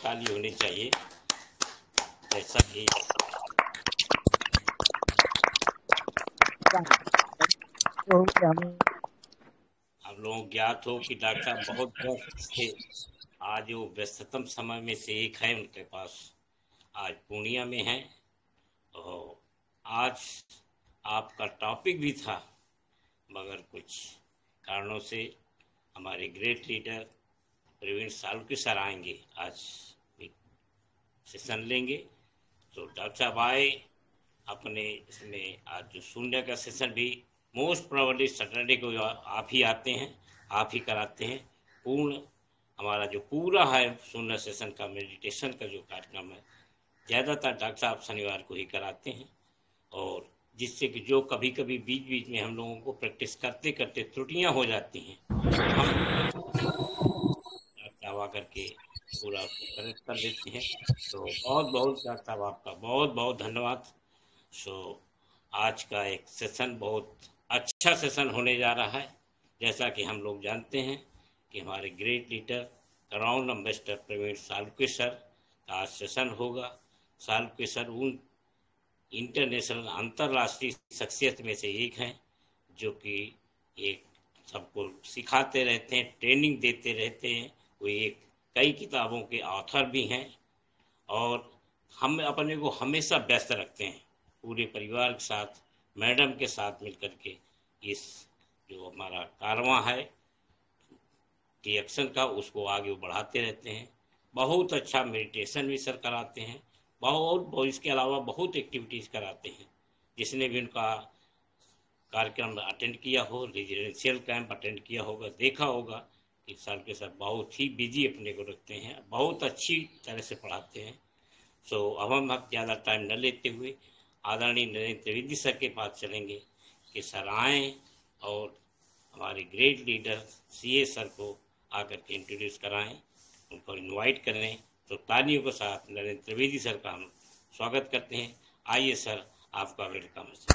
ताली होनी चाहिए। जैसा कि हमें आप लोगों को ज्ञात हो कि डॉक्टर साहब बहुत व्यस्त थे। आज वो व्यस्ततम समय में से एक है उनके पास, आज पूर्णिया में हैं। और आज आपका टॉपिक भी था, मगर कुछ कारणों से हमारे great leader Praveen Salunke sir आएंगे, आज सेशन लेंगे। तो डॉक्टर साहब आए अपने इसमें, आज जो शून्य का सेशन भी मोस्ट प्रोबेबली सैटरडे को आप ही आते हैं, आप ही कराते हैं। पूर्ण हमारा जो पूरा है शून्य सेशन का मेडिटेशन का जो कार्यक्रम है, ज़्यादातर डॉक्टर साहब शनिवार को ही कराते हैं। और जिससे कि जो कभी कभी बीच बीच में हम लोगों को प्रैक्टिस करते करते त्रुटियां हो जाती हैं, हम आवा करके पूरा उसको करेक्ट कर देते हैं। तो बहुत बहुत डॉक्टर साहब आपका बहुत बहुत धन्यवाद। सो आज का एक सेशन बहुत अच्छा सेशन होने जा रहा है। जैसा कि हम लोग जानते हैं कि हमारे great leader crown ambassador Praveen Salunke sir का आज सेशन होगा। सालुंके सर उन इंटरनेशनल अंतर्राष्ट्रीय शख्सियत में से एक हैं जो कि एक सबको सिखाते रहते हैं, ट्रेनिंग देते रहते हैं। वो एक कई किताबों के ऑथर भी हैं और हम अपने को हमेशा व्यस्त रखते हैं पूरे परिवार के साथ, मैडम के साथ मिलकर के इस जो हमारा कारवां है कि एक्शन का, उसको आगे बढ़ाते रहते हैं। बहुत अच्छा मेडिटेशन भी सर कराते हैं, बहुत इसके अलावा बहुत एक्टिविटीज़ कराते हैं। जिसने भी उनका कार्यक्रम अटेंड किया हो, रेजिडेंशियल कैंप अटेंड किया होगा, देखा होगा कि सर के सर बहुत ही बिजी अपने को रखते हैं, बहुत अच्छी तरह से पढ़ाते हैं। सो अब हम ज़्यादा टाइम न लेते हुए आदरणीय नरेंद्र त्रिवेदी सर के पास चलेंगे कि सर आएँ और हमारे ग्रेट लीडर सीए सर को आकर के इंट्रोड्यूस कराएं, उनको इनवाइट करें। तो तालियों के साथ नरेंद्र त्रिवेदी सर का हम स्वागत करते हैं। आइए सर, आपका वेलकम है sir.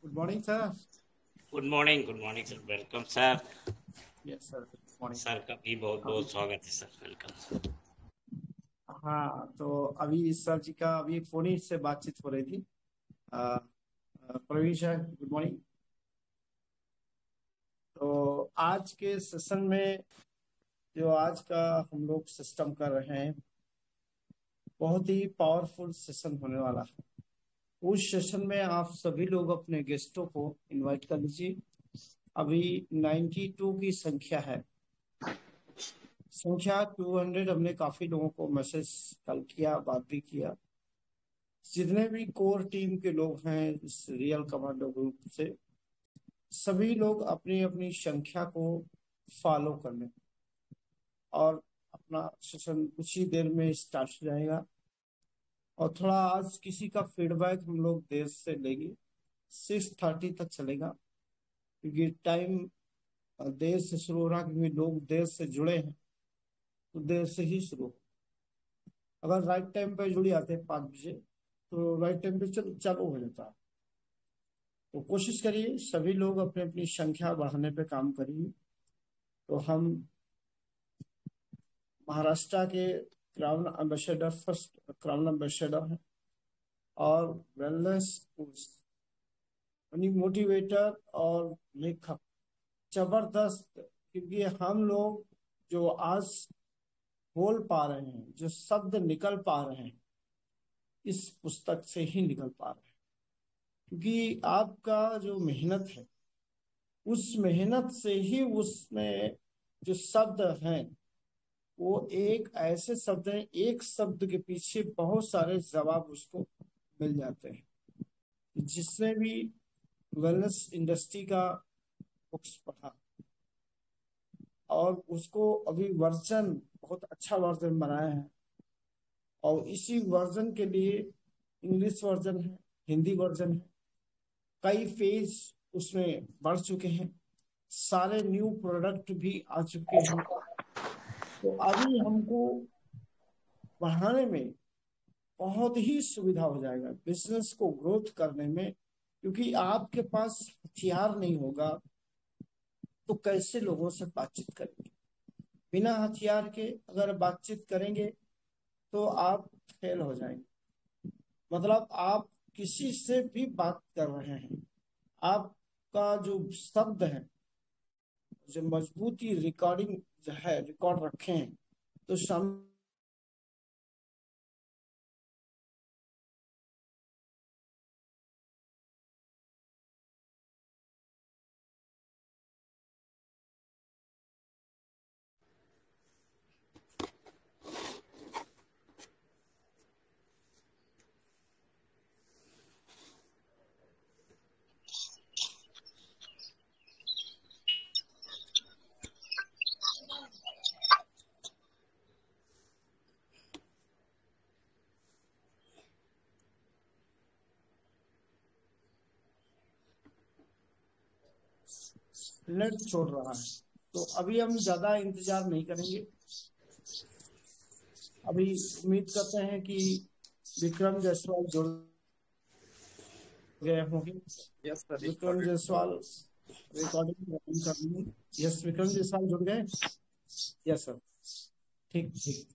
Good morning sir. Good morning sir, welcome sir. Yes sir, good morning. Sir का भी बहुत बहुत स्वागत है सर, वेलकम। हाँ, तो अभी सर जी का अभी फोन से बातचीत हो रही थी। Praveen sir, good morning. तो आज के सेशन में जो आज का हम लोग सिस्टम कर रहे हैं, बहुत ही पावरफुल सेशन होने वाला है। उस सेशन में आप सभी लोग अपने गेस्टों को इनवाइट कर लीजिए। अभी 92 की संख्या है, संख्या 200। हमने काफी लोगों को मैसेज कल किया, बात भी किया। जितने भी कोर टीम के लोग हैं इस रियल कमांडो ग्रुप से, सभी लोग अपनी अपनी संख्या को फॉलो कर लें और अपना सेशन कुछ ही देर में स्टार्ट हो जाएगा। और थोड़ा आज किसी का फीडबैक हम लोग देर से लेंगे, 6:30 तक चलेगा, क्योंकि टाइम देर से शुरू हो रहा, क्योंकि लोग देर से जुड़े हैं तो देर से ही शुरू हो। अगर राइट टाइम पे जुड़ जाते हैं 5 बजे, तो राइट टाइम पे चालू हो जाता है। तो कोशिश करिए सभी लोग अपनी अपनी संख्या बढ़ाने पे काम करिए। तो हम महाराष्ट्र के crown ambassador, first crown ambassador हैं और वेलनेस मोटिवेटर और लेखक, जबरदस्त। क्योंकि हम लोग जो आज बोल पा रहे हैं, जो शब्द निकल पा रहे हैं, इस पुस्तक से ही निकल पा रहे हैं। क्योंकि आपका जो मेहनत है, उस मेहनत से ही उसमें जो शब्द हैं, वो एक ऐसे शब्द हैं, एक शब्द के पीछे बहुत सारे जवाब उसको मिल जाते हैं। जिसने भी वेलनेस इंडस्ट्री का बुक्स पढ़ा और उसको अभी वर्जन, बहुत अच्छा वर्जन बनाया है, और इसी वर्जन के लिए इंग्लिश वर्जन है, हिंदी वर्जन है, कई पेज उसमें बढ़ चुके हैं, सारे न्यू प्रोडक्ट भी आ चुके हैं। तो अभी हमको बढ़ाने में बहुत ही सुविधा हो जाएगा, बिजनेस को ग्रोथ करने में। क्योंकि आपके पास हथियार नहीं होगा तो कैसे लोगों से बातचीत करेंगे? बिना हथियार के अगर बातचीत करेंगे तो आप फेल हो जाएंगे। मतलब आप किसी से भी बात कर रहे हैं, आपका जो शब्द है, जो मजबूती रिकॉर्डिंग जो है, रिकॉर्ड रखे हैं तो नेट छोड़ रहा है। तो अभी हम ज्यादा इंतजार नहीं करेंगे। अभी उम्मीद करते हैं कि विक्रम जायसवाल जुड़ गए होंगे। Yes sir, Vikram Jaiswal recording कर रही है। यस, विक्रम जायसवाल जुड़ गए। यस सर, ठीक ठीक।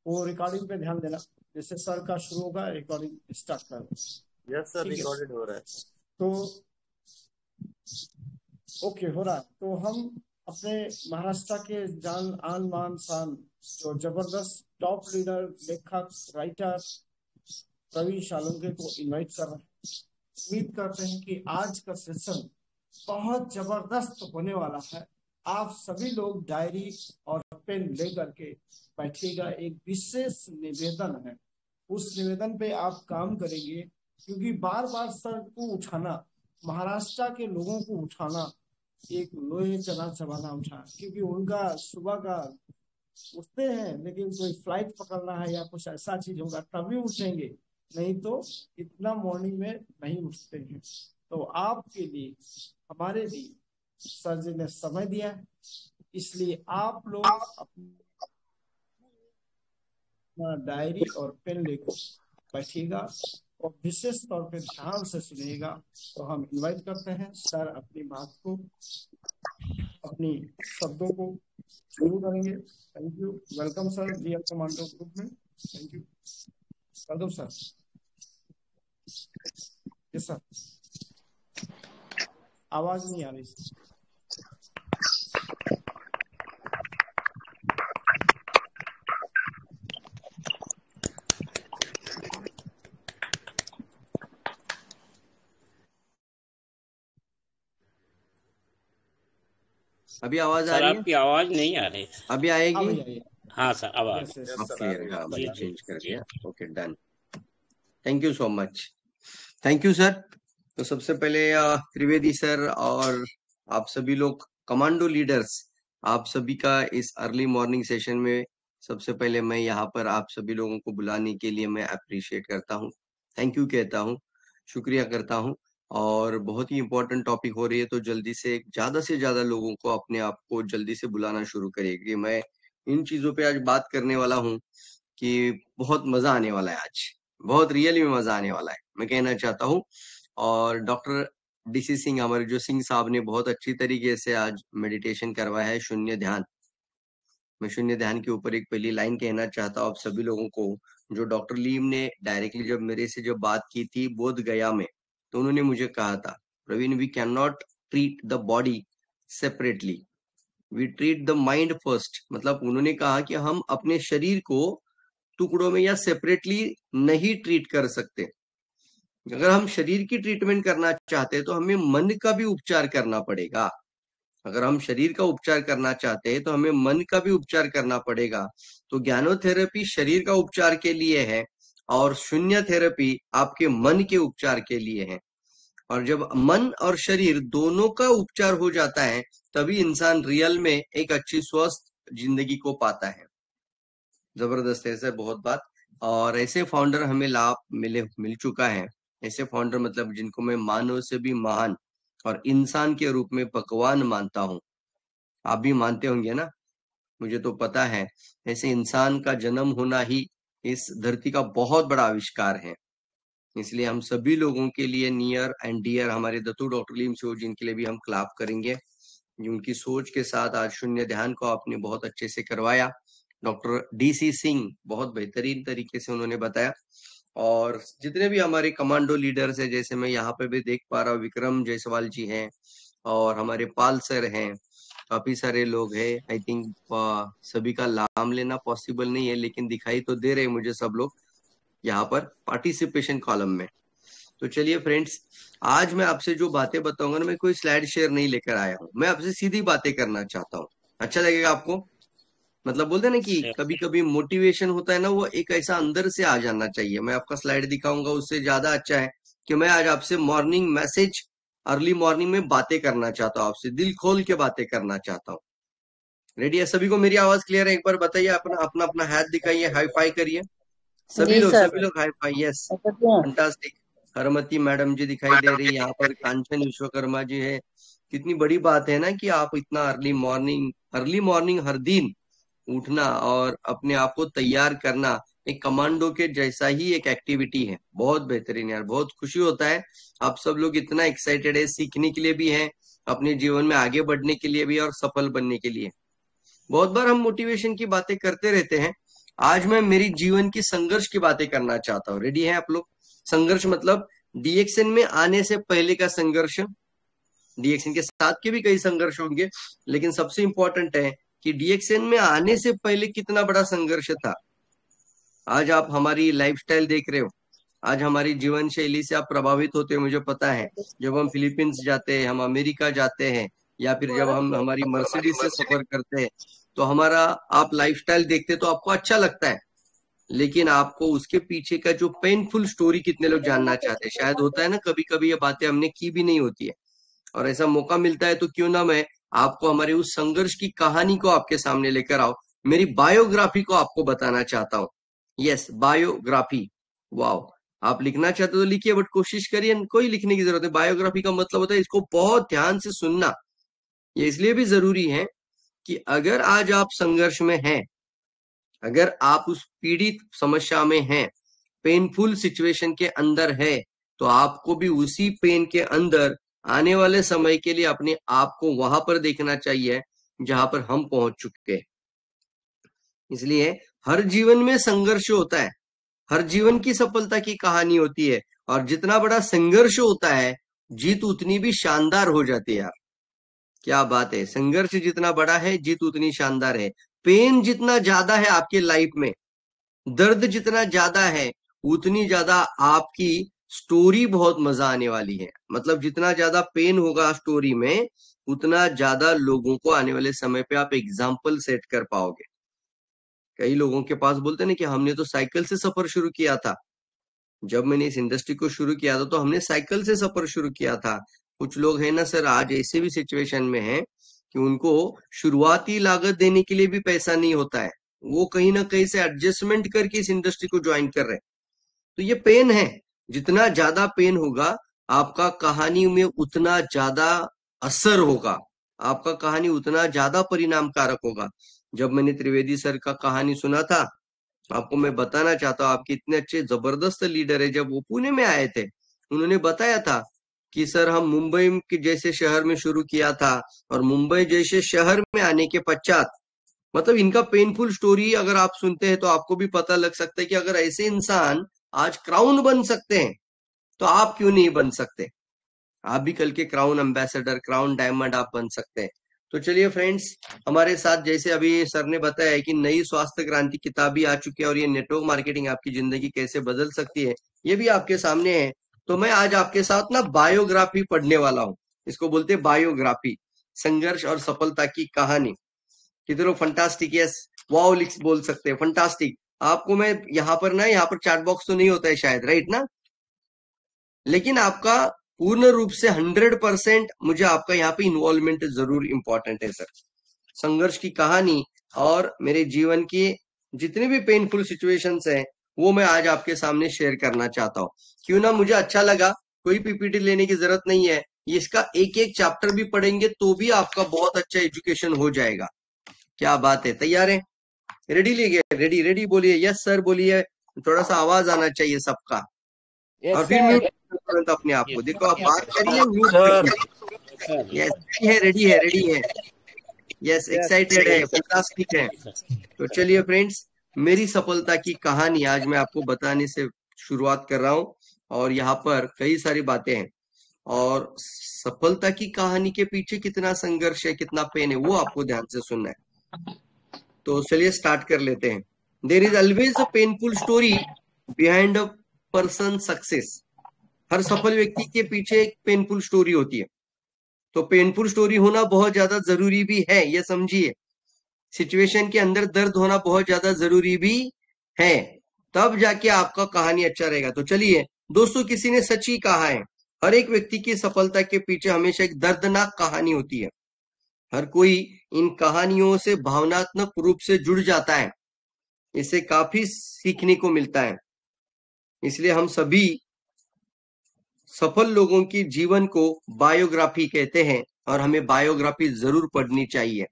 वो रिकॉर्डिंग पे ध्यान देना, जैसे सर का शुरू होगा रिकॉर्डिंग स्टार्ट कर। यस सर, रिकॉर्डेड हो रहा है। तो ओके, हो रहा है। तो हम अपने महाराष्ट्र के जान आन मान शान जो जबरदस्त टॉप लीडर, लेखक, राइटर प्रवीण शालुंके को इनवाइट कर रहे हैं। उम्मीद करते हैं कि आज का सेशन बहुत जबरदस्त होने वाला है। आप सभी लोग डायरी और पेन लेकर के बैठिएगा। एक विशेष निवेदन है, उस निवेदन पे आप काम करेंगे। क्योंकि बार बार सर को उठाना, महाराष्ट्र के लोगों को उठाना एक लोहे चना चबाना उठा। क्योंकि उनका सुबह का उठते हैं, लेकिन कोई फ्लाइट पकड़ना है या कुछ ऐसा चीज होगा तभी उठेंगे, नहीं तो इतना मॉर्निंग में नहीं उठते हैं। तो आपके लिए, हमारे लिए सर जी ने समय दिया है, इसलिए आप लोग अपना डायरी और पेन लेकर बैठिएगा और विशेष तौर पे ध्यान से सुनिएगा। तो हम इनवाइट करते हैं सर अपनी बात को, अपनी शब्दों को शुरू करेंगे। Thank you, welcome sir real commando group में। Thank you, welcome sir. Yes sir, आवाज नहीं आ रही सर। अभी आवाज आ सर रही है? आपकी आवाज नहीं आ रही। अभी आएगी? भैया, हाँ सर, अब आ यस गई। यस यस अब सर, क्लियर है, जी मैंने जी चेंज कर दिया। Okay, done. Thank you so much. Thank you sir. तो सबसे पहले त्रिवेदी सर और आप सभी लोग कमांडो लीडर्स, आप सभी का इस अर्ली मॉर्निंग सेशन में सबसे पहले मैं यहाँ पर आप सभी लोगों को बुलाने के लिए मैं अप्रिशिएट करता हूँ, थैंक यू कहता हूँ, शुक्रिया करता हूँ। और बहुत ही इंपॉर्टेंट टॉपिक हो रही है, तो जल्दी से ज्यादा लोगों को अपने आप को जल्दी से बुलाना शुरू करिए। मैं इन चीजों पे आज बात करने वाला हूँ कि बहुत मजा आने वाला है आज, बहुत रियली में मजा आने वाला है, मैं कहना चाहता हूँ। और डॉक्टर डीसी सिंह, हमारे जो सिंह साहब ने बहुत अच्छी तरीके से आज मेडिटेशन करवाया है, शून्य ध्यान। मैं शून्य ध्यान के ऊपर एक पहली लाइन कहना चाहता हूँ आप सभी लोगों को। जो डॉक्टर लीम ने डायरेक्टली जब मेरे से जब बात की थी बोध गया में, तो उन्होंने मुझे कहा था, Praveen, we can not treat the body separately, we treat the mind first. मतलब उन्होंने कहा कि हम अपने शरीर को टुकड़ों में या सेपरेटली नहीं ट्रीट कर सकते। अगर हम शरीर की ट्रीटमेंट करना चाहते हैं तो हमें मन का भी उपचार करना पड़ेगा। अगर हम शरीर का उपचार करना चाहते हैं तो हमें मन का भी उपचार करना पड़ेगा। तो ज्ञानोथेरेपी शरीर का उपचार के लिए है और शून्य थेरेपी आपके मन के उपचार के लिए है। और जब मन और शरीर दोनों का उपचार हो जाता है तभी इंसान रियल में एक अच्छी स्वस्थ जिंदगी को पाता है। जबरदस्त है सर, बहुत बात। और ऐसे फाउंडर हमें लाभ मिल चुका है। ऐसे फाउंडर मतलब जिनको मैं मानव से भी महान और इंसान के रूप में भगवान मानता हूँ। आप भी मानते होंगे ना, मुझे तो पता है। ऐसे इंसान का जन्म होना ही इस धरती का बहुत बड़ा आविष्कार है। इसलिए हम सभी लोगों के लिए नियर एंड डियर हमारे दत्तू डॉक्टर लीम सिहो जिनके लिए भी हम क्लैप करेंगे। उनकी सोच के साथ आज शून्य ध्यान को आपने बहुत अच्छे से करवाया। डॉक्टर DC सिंह बहुत बेहतरीन तरीके से उन्होंने बताया, और जितने भी हमारे कमांडो लीडर्स है, जैसे मैं यहाँ पे भी देख पा रहा हूँ विक्रम जायसवाल जी हैं और हमारे पाल सर हैं, काफी सारे लोग हैं। आई थिंक सभी का नाम लेना पॉसिबल नहीं है, लेकिन दिखाई तो दे रहे मुझे सब लोग यहाँ पर पार्टिसिपेशन कॉलम में। तो चलिए फ्रेंड्स, आज मैं आपसे जो बातें बताऊंगा ना, मैं कोई स्लाइड शेयर नहीं लेकर आया हूँ, मैं आपसे सीधी बातें करना चाहता हूँ। अच्छा लगेगा आपको? मतलब बोलते हैं ना कि कभी कभी मोटिवेशन होता है ना, वो एक ऐसा अंदर से आ जाना चाहिए। मैं आपका स्लाइड दिखाऊंगा, उससे ज्यादा अच्छा है कि मैं आज आपसे मॉर्निंग मैसेज, अर्ली मॉर्निंग में बातें करना चाहता हूँ, आपसे दिल खोल के बातें करना चाहता हूँ। रेडी है सभी को? मेरी आवाज क्लियर है? एक बार बताइए, अपना अपना अपना हाथ दिखाइए, हाई फाई करिए सभी लोग hi fi. Yes, fantastic. Harmati madam ji दिखाई दे रही है, यहाँ पर कांचन विश्वकर्मा जी है। कितनी बड़ी बात है ना कि आप इतना अर्ली मॉर्निंग हर दिन उठना और अपने आप को तैयार करना एक कमांडो के जैसा ही एक एक्टिविटी है। बहुत बेहतरीन यार, बहुत खुशी होता है। आप सब लोग इतना एक्साइटेड है, सीखने के लिए भी है, अपने जीवन में आगे बढ़ने के लिए भी और सफल बनने के लिए। बहुत बार हम मोटिवेशन की बातें करते रहते हैं। आज मैं मेरी जीवन की संघर्ष की बातें करना चाहता हूँ। रेडी है आप लोग? संघर्ष मतलब डीएक्सएन में आने से पहले का संघर्ष, डीएक्सएन के साथ के भी कई संघर्ष होंगे, लेकिन सबसे इंपॉर्टेंट है कि डीएक्सएन में आने से पहले कितना बड़ा संघर्ष था। आज आप हमारी लाइफस्टाइल देख रहे हो, आज हमारी जीवन शैली से आप प्रभावित होते हो, मुझे पता है। जब हम फिलीपींस जाते हैं, हम अमेरिका जाते हैं, या फिर जब हम हमारी मर्सिडीज से सफर करते हैं, तो हमारा आप लाइफस्टाइल देखते तो आपको अच्छा लगता है, लेकिन आपको उसके पीछे का जो पेनफुल स्टोरी कितने लोग जानना चाहते हैं? शायद होता है ना, कभी कभी ये बातें हमने की भी नहीं होती है, और ऐसा मौका मिलता है तो क्यों ना मैं आपको हमारे उस संघर्ष की कहानी को आपके सामने लेकर आओ, मेरी बायोग्राफी को आपको बताना चाहता हूँ। Yes, biography. वाओ, आप लिखना चाहते हो तो लिखिए, बट कोशिश करिए, कोई लिखने की जरूरत है। बायोग्राफी का मतलब होता है इसको बहुत ध्यान से सुनना। ये इसलिए भी जरूरी है कि अगर आज आप संघर्ष में हैं, अगर आप उस पीड़ित समस्या में हैं, पेनफुल सिचुएशन के अंदर है, तो आपको भी उसी पेन के अंदर आने वाले समय के लिए अपने आप को वहां पर देखना चाहिए जहां पर हम पहुंच चुके हैं। इसलिए हर जीवन में संघर्ष होता है, हर जीवन की सफलता की कहानी होती है, और जितना बड़ा संघर्ष होता है, जीत उतनी भी शानदार हो जाती है। यार क्या बात है, संघर्ष जितना बड़ा है, जीत उतनी शानदार है। पेन जितना ज्यादा है आपके लाइफ में, दर्द जितना ज्यादा है, उतनी ज्यादा आपकी स्टोरी बहुत मजा आने वाली है। मतलब जितना ज्यादा पेन होगा स्टोरी में, उतना ज्यादा लोगों को आने वाले समय पे आप एग्जाम्पल सेट कर पाओगे। कई लोगों के पास बोलते ना कि हमने तो साइकिल से सफर शुरू किया था। जब मैंने इस इंडस्ट्री को शुरू किया था तो हमने साइकिल से सफर शुरू किया था। कुछ लोग हैं ना सर, आज ऐसे भी सिचुएशन में हैं कि उनको शुरुआती लागत देने के लिए भी पैसा नहीं होता है, वो कहीं ना कहीं से एडजस्टमेंट करके इस इंडस्ट्री को ज्वाइन कर रहे हैं। तो ये पेन है, जितना ज्यादा पेन होगा, आपका कहानी में उतना ज्यादा असर होगा, आपका कहानी उतना ज्यादा परिणामकारक होगा। जब मैंने त्रिवेदी सर का कहानी सुना था, आपको मैं बताना चाहता हूँ, आपके इतने अच्छे जबरदस्त लीडर है, जब वो पुणे में आए थे, उन्होंने बताया था कि सर हम मुंबई के जैसे शहर में शुरू किया था, और मुंबई जैसे शहर में आने के पश्चात, मतलब इनका पेनफुल स्टोरी अगर आप सुनते हैं तो आपको भी पता लग सकता है कि अगर ऐसे इंसान आज क्राउन बन सकते हैं, तो आप क्यों नहीं बन सकते? आप भी कल के क्राउन एम्बेसडर, क्राउन डायमंड आप बन सकते हैं। तो चलिए फ्रेंड्स, हमारे साथ जैसे अभी सर ने बताया है कि नई स्वास्थ्य क्रांति किताब भी आ चुकी है, और ये नेटवर्क मार्केटिंग आपकी जिंदगी कैसे बदल सकती है, ये भी आपके सामने है। तो मैं आज आपके साथ ना बायोग्राफी पढ़ने वाला हूँ। इसको बोलते हैं बायोग्राफी, संघर्ष और सफलता की कहानी। किधर फंटास्टिक, यस, वाओ लिख बोल सकते हैं, फंटास्टिक। आपको मैं यहाँ पर चैट बॉक्स तो नहीं होता है शायद, राइट ना? लेकिन आपका पूर्ण रूप से 100% मुझे आपका यहाँ पे इन्वॉल्वमेंट जरूर इंपॉर्टेंट है सर। संघर्ष की कहानी और मेरे जीवन की जितने भी पेनफुल सिचुएशंस हैं, वो मैं आज आपके सामने शेयर करना चाहता हूँ। क्यों ना मुझे अच्छा लगा, कोई पीपीटी लेने की जरूरत नहीं है, इसका एक एक चैप्टर भी पढ़ेंगे तो भी आपका बहुत अच्छा एजुकेशन हो जाएगा। क्या बात है, तैयार है? रेडी लीजिए, रेडी रेडी बोलिए, यस सर बोलिए, थोड़ा सा आवाज आना चाहिए सबका। यस और फिर सर। म्यूट तुरंत अपने आप को। देखो आप बात करिए, म्यूट सर। करिए। यस, रेडी है। यस, एक्साइटेड है, फैंटास्टिक है। तो चलिए फ्रेंड्स, मेरी सफलता की कहानी आज मैं आपको बताने से शुरुआत कर रहा हूं। और यहाँ पर कई सारी बातें हैं, और सफलता की कहानी के पीछे कितना संघर्ष है, कितना पेन है, वो आपको ध्यान से सुनना है। तो चलिए स्टार्ट कर लेते हैं। There is always a painful story behind a person success. हर सफल व्यक्ति के पीछे एक पेनफुल स्टोरी होती है। तो पेनफुल स्टोरी होना बहुत ज्यादा जरूरी भी है, ये समझिए। सिचुएशन के अंदर दर्द होना बहुत ज्यादा जरूरी भी है, तब जाके आपका कहानी अच्छा रहेगा। तो चलिए दोस्तों, किसी ने सच ही कहा है, हर एक व्यक्ति की सफलता के पीछे हमेशा एक दर्दनाक कहानी होती है। हर कोई इन कहानियों से भावनात्मक रूप से जुड़ जाता है, इससे काफी सीखने को मिलता है। इसलिए हम सभी सफल लोगों की जीवन को बायोग्राफी कहते हैं, और हमें बायोग्राफी जरूर पढ़नी चाहिए।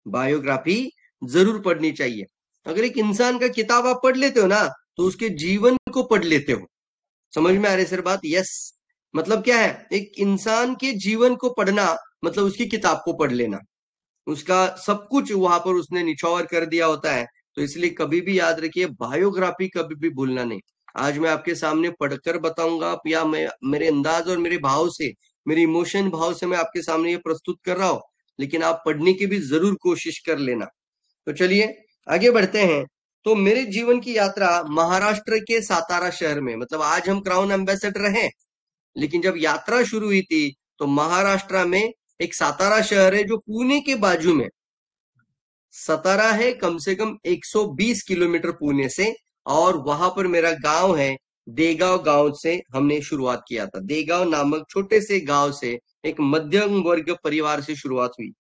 बायोग्राफी जरूर पढ़नी चाहिए। अगर एक इंसान का किताब आप पढ़ लेते हो ना, तो उसके जीवन को पढ़ लेते हो। समझ में आ रही सर बात? यस। मतलब क्या है, एक इंसान के जीवन को पढ़ना मतलब उसकी किताब को पढ़ लेना। उसका सब कुछ वहां पर उसने निछावर कर दिया होता है। तो इसलिए कभी भी याद रखिए, बायोग्राफी कभी भी भूलना नहीं। आज मैं आपके सामने पढ़कर बताऊंगा, या मैं मेरे अंदाज और मेरे भाव से, मेरे इमोशन भाव से मैं आपके सामने ये प्रस्तुत कर रहा हूं, लेकिन आप पढ़ने की भी जरूर कोशिश कर लेना। तो चलिए आगे बढ़ते हैं। तो मेरे जीवन की यात्रा महाराष्ट्र के सातारा शहर में, मतलब आज हम क्राउन एम्बेसडर हैं, लेकिन जब यात्रा शुरू हुई थी तो महाराष्ट्र में एक सातारा शहर है जो पुणे के बाजू में। सतारा है कम से कम 120 किलोमीटर पुणे से, और वहां पर मेरा गांव है देगांव। गांव से हमने शुरुआत किया था। देगांव नामक छोटे से गांव से एक मध्यम वर्ग परिवार से शुरुआत हुई।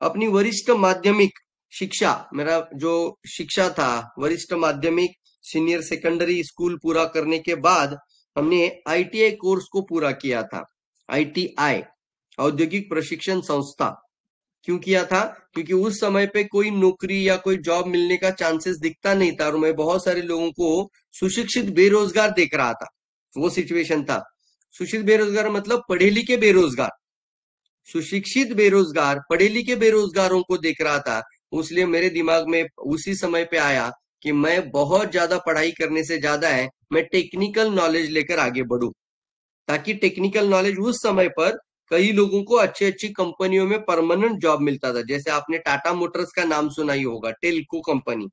अपनी वरिष्ठ माध्यमिक शिक्षा, मेरा जो शिक्षा था वरिष्ठ माध्यमिक सीनियर सेकेंडरी स्कूल पूरा करने के बाद हमने आईटीआई कोर्स को पूरा किया था। आईटीआई, औद्योगिक प्रशिक्षण संस्था। क्यों किया था? क्योंकि उस समय पे कोई नौकरी या कोई जॉब मिलने का चांसेस दिखता नहीं था, और मैं बहुत सारे लोगों को सुशिक्षित बेरोजगार देख रहा था। वो सिचुएशन था। सुशिक्षित बेरोजगार मतलब पढ़े लिखे बेरोजगार, सुशिक्षित बेरोजगार, पढ़े लिखे बेरोजगारों को देख रहा था। इसलिए मेरे दिमाग में उसी समय पे आया कि मैं बहुत ज्यादा पढ़ाई करने से ज्यादा है मैं टेक्निकल नॉलेज लेकर आगे बढ़ूं, ताकि टेक्निकल नॉलेज उस समय पर कई लोगों को अच्छी अच्छी कंपनियों में परमानेंट जॉब मिलता था। जैसे आपने टाटा मोटर्स का नाम सुना ही होगा, Telco company,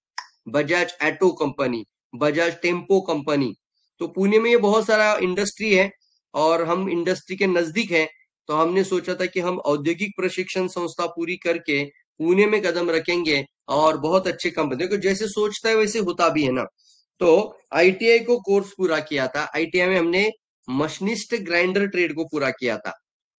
Bajaj auto company, Bajaj tempo company. तो पुणे में ये बहुत सारा इंडस्ट्री है, और हम इंडस्ट्री के नजदीक हैं। तो हमने सोचा था कि हम औद्योगिक प्रशिक्षण संस्था पूरी करके पुणे में कदम रखेंगे, और बहुत अच्छे कंपनी, देखो जैसे सोचता है वैसे होता भी है ना। तो आईटीआई को कोर्स पूरा किया था। आईटीआई में हमने मशीनिस्ट ग्राइंडर ट्रेड को पूरा किया था,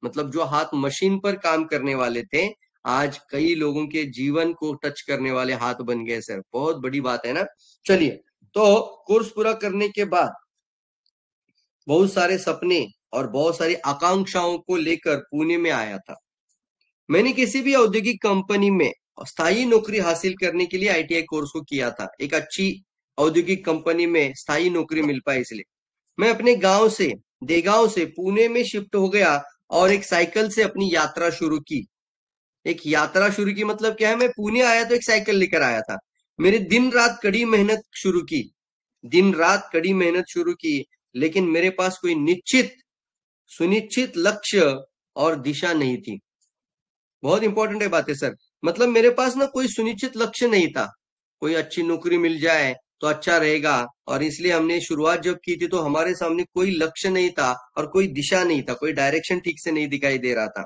मतलब जो हाथ मशीन पर काम करने वाले थे, आज कई लोगों के जीवन को टच करने वाले हाथ बन गए सर। बहुत बड़ी बात है ना। चलिए, तो कोर्स पूरा करने के बाद बहुत सारे सपने और बहुत सारी आकांक्षाओं को लेकर पुणे में आया था। मैंने किसी भी औद्योगिक कंपनी में स्थायी नौकरी हासिल करने के लिए आईटीआई कोर्स को किया था। एक अच्छी औद्योगिक कंपनी में स्थायी नौकरी मिल पाए, इसलिए मैं अपने गांव से, देगांव से पुणे में शिफ्ट हो गया, और एक साइकिल से अपनी यात्रा शुरू की। एक यात्रा शुरू की मतलब क्या है, मैं पुणे आया तो एक साइकिल लेकर आया था। मेरे दिन रात कड़ी मेहनत शुरू की, दिन रात कड़ी मेहनत शुरू की, लेकिन मेरे पास कोई निश्चित सुनिश्चित लक्ष्य और दिशा नहीं थी। बहुत इंपॉर्टेंट है बात है सर। मतलब मेरे पास ना कोई सुनिश्चित लक्ष्य नहीं था, कोई अच्छी नौकरी मिल जाए तो अच्छा रहेगा, और इसलिए हमने शुरुआत जब की थी तो हमारे सामने कोई लक्ष्य नहीं था और कोई दिशा नहीं था, कोई डायरेक्शन ठीक से नहीं दिखाई दे रहा था।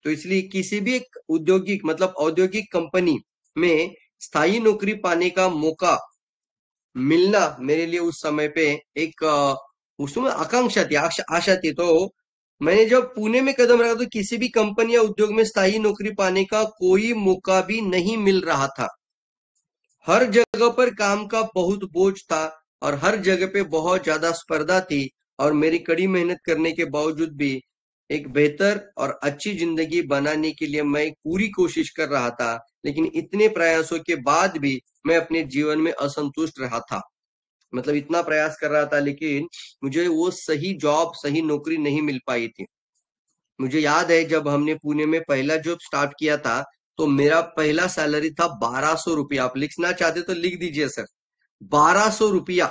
तो इसलिए किसी भी एक औद्योगिक मतलब औद्योगिक कंपनी में स्थायी नौकरी पाने का मौका मिलना मेरे लिए उस समय पे एक उसमें आकांक्षा थी, आशा थी। तो मैंने जब पुणे में कदम रखा तो किसी भी कंपनी या उद्योग में स्थायी नौकरी पाने का कोई मौका भी नहीं मिल रहा था। हर जगह पर काम का बहुत बोझ था, और हर जगह पे बहुत ज्यादा स्पर्धा थी, और मेरी कड़ी मेहनत करने के बावजूद भी एक बेहतर और अच्छी जिंदगी बनाने के लिए मैं पूरी कोशिश कर रहा था। लेकिन इतने प्रयासों के बाद भी मैं अपने जीवन में असंतुष्ट रहा था। मतलब इतना प्रयास कर रहा था, लेकिन मुझे वो सही जॉब, सही नौकरी नहीं मिल पाई थी। मुझे याद है जब हमने पुणे में पहला जॉब स्टार्ट किया था, तो मेरा पहला सैलरी था 1200 रुपया। आप लिखना चाहते तो लिख दीजिए सर, 1200 रुपया।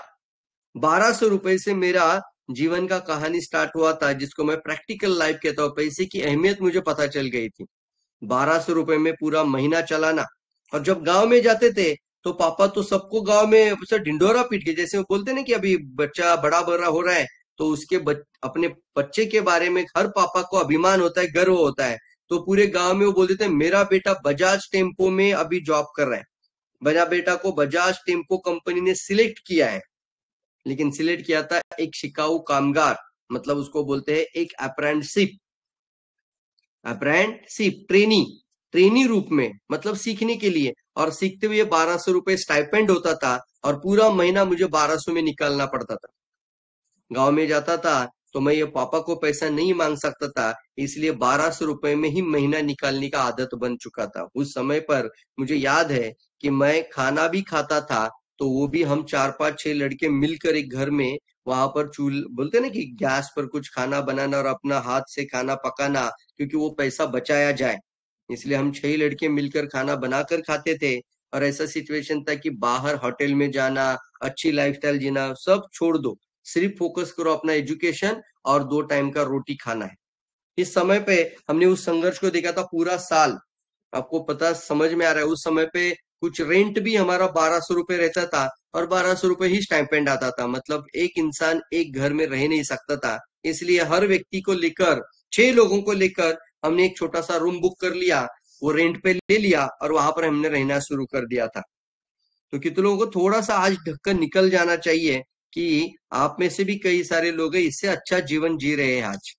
1200 रुपए से मेरा जीवन का कहानी स्टार्ट हुआ था, जिसको मैं प्रैक्टिकल लाइफ कहता हूँ। पैसे की अहमियत मुझे पता चल गई थी। 1200 रुपए में पूरा महीना चलाना। और जब गांव में जाते थे तो पापा तो सबको गांव में ऐसा ढिंडोरा पीट के, जैसे वो बोलते ना कि अभी बच्चा बड़ा बड़ा हो रहा है, तो उसके अपने बच्चे के बारे में हर पापा को अभिमान होता है, गर्व होता है। तो पूरे गांव में वो बोल देते हैं, मेरा बेटा बजाज टेम्पो में अभी जॉब कर रहा है, मेरा बेटा को बजाज टेम्पो कंपनी ने सिलेक्ट किया है। लेकिन सिलेक्ट किया था एक शिकाऊ कामगार, मतलब उसको बोलते हैं एक अप्रेंटिसशिप, ट्रेनी रूप में, मतलब सीखने के लिए। और सीखते हुए 1200 रुपए स्टाइपेंड होता था, और पूरा महीना मुझे 1200 में निकालना पड़ता था। गांव में जाता था तो मैं ये पापा को पैसा नहीं मांग सकता था, इसलिए 1200 रुपए में ही महीना निकालने का आदत बन चुका था। उस समय पर मुझे याद है कि मैं खाना भी खाता था, तो वो भी हम 4-5-6 लड़के मिलकर एक घर में, वहां पर चूल बोलते ना कि गैस पर कुछ खाना बनाना और अपना हाथ से खाना पकाना, क्योंकि वो पैसा बचाया जाए, इसलिए हम 6 लड़के मिलकर खाना बनाकर खाते थे। और ऐसा सिचुएशन था कि बाहर होटल में जाना, अच्छी लाइफस्टाइल जीना सब छोड़ दो, सिर्फ फोकस करो अपना एजुकेशन और 2 टाइम का रोटी खाना है। इस समय पे हमने उस संघर्ष को देखा था पूरा साल। आपको पता समझ में आ रहा है, उस समय पे कुछ रेंट भी हमारा 1200 रुपए रहता था, और 1200 रुपए ही स्टाइपेंड आता था। मतलब एक इंसान एक घर में रह नहीं सकता था, इसलिए हर व्यक्ति को लेकर, 6 लोगों को लेकर हमने एक छोटा सा रूम बुक कर लिया, वो रेंट पे ले लिया, और वहां पर हमने रहना शुरू कर दिया था। तो कितने लोगों को थोड़ा सा आज ढककर निकल जाना चाहिए कि आप में से भी कई सारे लोग हैं इससे अच्छा जीवन जी रहे हैं आज।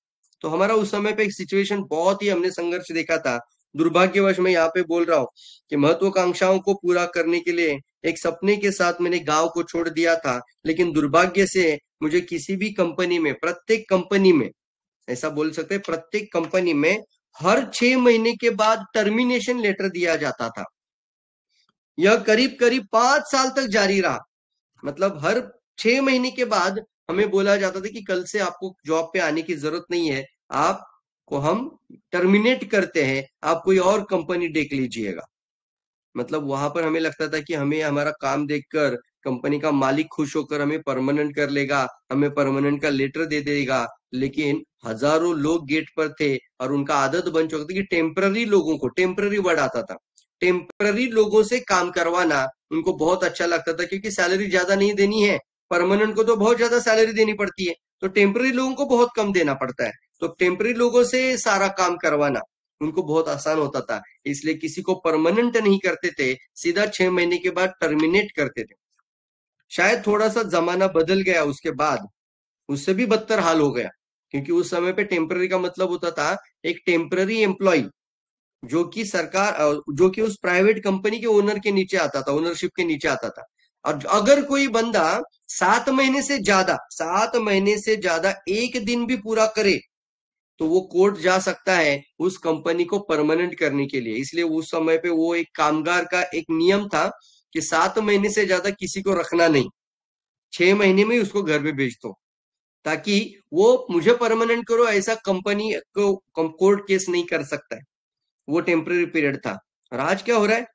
तो हमारा उस समय पे एक सिचुएशन बहुत ही हमने संघर्ष देखा था। दुर्भाग्यवश मैं यहाँ पे बोल रहा हूँ कि महत्वाकांक्षाओं को पूरा करने के लिए एक सपने के साथ मैंने गांव को छोड़ दिया था, लेकिन दुर्भाग्य से मुझे किसी भी कंपनी में, प्रत्येक कंपनी में, ऐसा बोल सकते हैं प्रत्येक कंपनी में हर 6 महीने के बाद टर्मिनेशन लेटर दिया जाता था। यह करीब करीब 5 साल तक जारी रहा। मतलब हर 6 महीने के बाद हमें बोला जाता था कि कल से आपको जॉब पे आने की जरूरत नहीं है, आपको हम टर्मिनेट करते हैं, आप कोई और कंपनी देख लीजिएगा। मतलब वहां पर हमें लगता था कि हमें हमारा काम देखकर कंपनी का मालिक खुश होकर हमें परमानेंट कर लेगा, हमें परमानेंट का लेटर दे देगा। लेकिन हजारों लोग गेट पर थे, और उनका आदत बन चुका था कि टेम्पररी लोगों को, टेम्पररी वर्ड आता था, टेम्पररी लोगों से काम करवाना उनको बहुत अच्छा लगता था, क्योंकि सैलरी ज्यादा नहीं देनी है। परमानेंट को तो बहुत ज्यादा सैलरी देनी पड़ती है, तो टेम्पररी लोगों को बहुत कम देना पड़ता है। तो टेम्पररी लोगों से सारा काम करवाना उनको बहुत आसान होता था, इसलिए किसी को परमानेंट नहीं करते थे, सीधा 6 महीने के बाद टर्मिनेट करते थे। शायद थोड़ा सा जमाना बदल गया उसके बाद, उससे भी बदतर हाल हो गया, क्योंकि उस समय पे टेम्पररी का मतलब होता था एक टेम्पररी एम्प्लॉय, जो कि सरकार, जो कि उस प्राइवेट कंपनी के ओनर के नीचे आता था, ओनरशिप के नीचे आता था। और अगर कोई बंदा 7 महीने से ज्यादा 1 दिन भी पूरा करे, तो वो कोर्ट जा सकता है उस कंपनी को परमानेंट करने के लिए। इसलिए उस समय पे वो एक कामगार का एक नियम था कि 7 महीने से ज्यादा किसी को रखना नहीं, 6 महीने में ही उसको घर पे भेज दो, ताकि वो मुझे परमानेंट करो ऐसा कंपनी को कोर्ट केस नहीं कर सकता है। वो टेम्पररी पीरियड था। और आज क्या हो रहा है,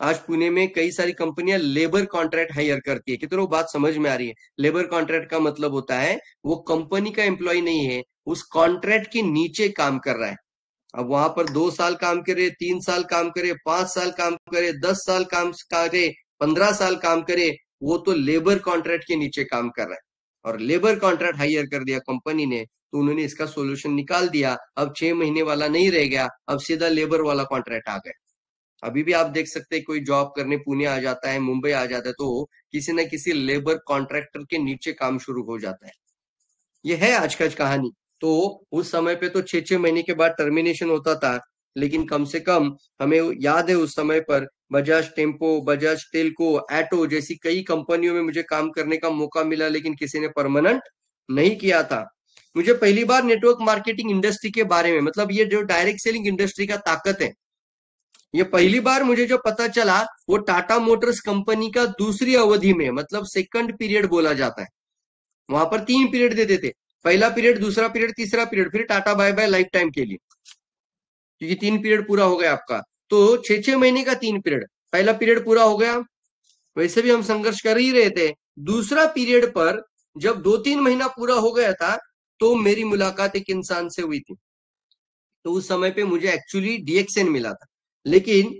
आज पुणे में कई सारी कंपनियां लेबर कॉन्ट्रैक्ट हायर करती है। कितनों बात समझ में आ रही है? लेबर कॉन्ट्रैक्ट का मतलब होता है वो कंपनी का एम्प्लॉय नहीं है, उस कॉन्ट्रैक्ट के नीचे काम कर रहा है। अब वहां पर 2 साल काम करे, 3 साल काम करे, 5 साल काम करे, 10 साल काम करे, 15 साल काम करे, वो तो लेबर कॉन्ट्रैक्ट के नीचे काम कर रहा है। और लेबर कॉन्ट्रैक्ट हायर कर दिया कंपनी ने, तो उन्होंने इसका सोल्यूशन निकाल दिया। अब 6 महीने वाला नहीं रह गया, अब सीधा लेबर वाला कॉन्ट्रैक्ट आ गया। अभी भी आप देख सकते हैं, कोई जॉब करने पुणे आ जाता है, मुंबई आ जाता है, तो किसी न किसी लेबर कॉन्ट्रैक्टर के नीचे काम शुरू हो जाता है। ये है आज का कहानी। तो उस समय पे तो 6-6 महीने के बाद टर्मिनेशन होता था, लेकिन कम से कम हमें याद है उस समय पर बजाज टेम्पो, बजाज टेल्को, एटो जैसी कई कंपनियों में मुझे काम करने का मौका मिला, लेकिन किसी ने परमानेंट नहीं किया था। मुझे पहली बार नेटवर्क मार्केटिंग इंडस्ट्री के बारे में, मतलब ये जो डायरेक्ट सेलिंग इंडस्ट्री का ताकत है, ये पहली बार मुझे जो पता चला वो टाटा मोटर्स कंपनी का दूसरी अवधि में, मतलब सेकंड पीरियड बोला जाता है। वहां पर 3 पीरियड देते थे, पहला पीरियड, दूसरा पीरियड, तीसरा पीरियड, फिर tata bye bye lifetime के लिए, क्योंकि 3 पीरियड पूरा हो गया आपका। तो 6-6 महीने का 3 पीरियड, पहला पीरियड पूरा हो गया, वैसे भी हम संघर्ष कर ही रहे थे। दूसरा पीरियड पर जब 2-3 महीना पूरा हो गया था तो मेरी मुलाकात एक इंसान से हुई थी। तो उस समय पे मुझे एक्चुअली डीएक्सएन मिला था, लेकिन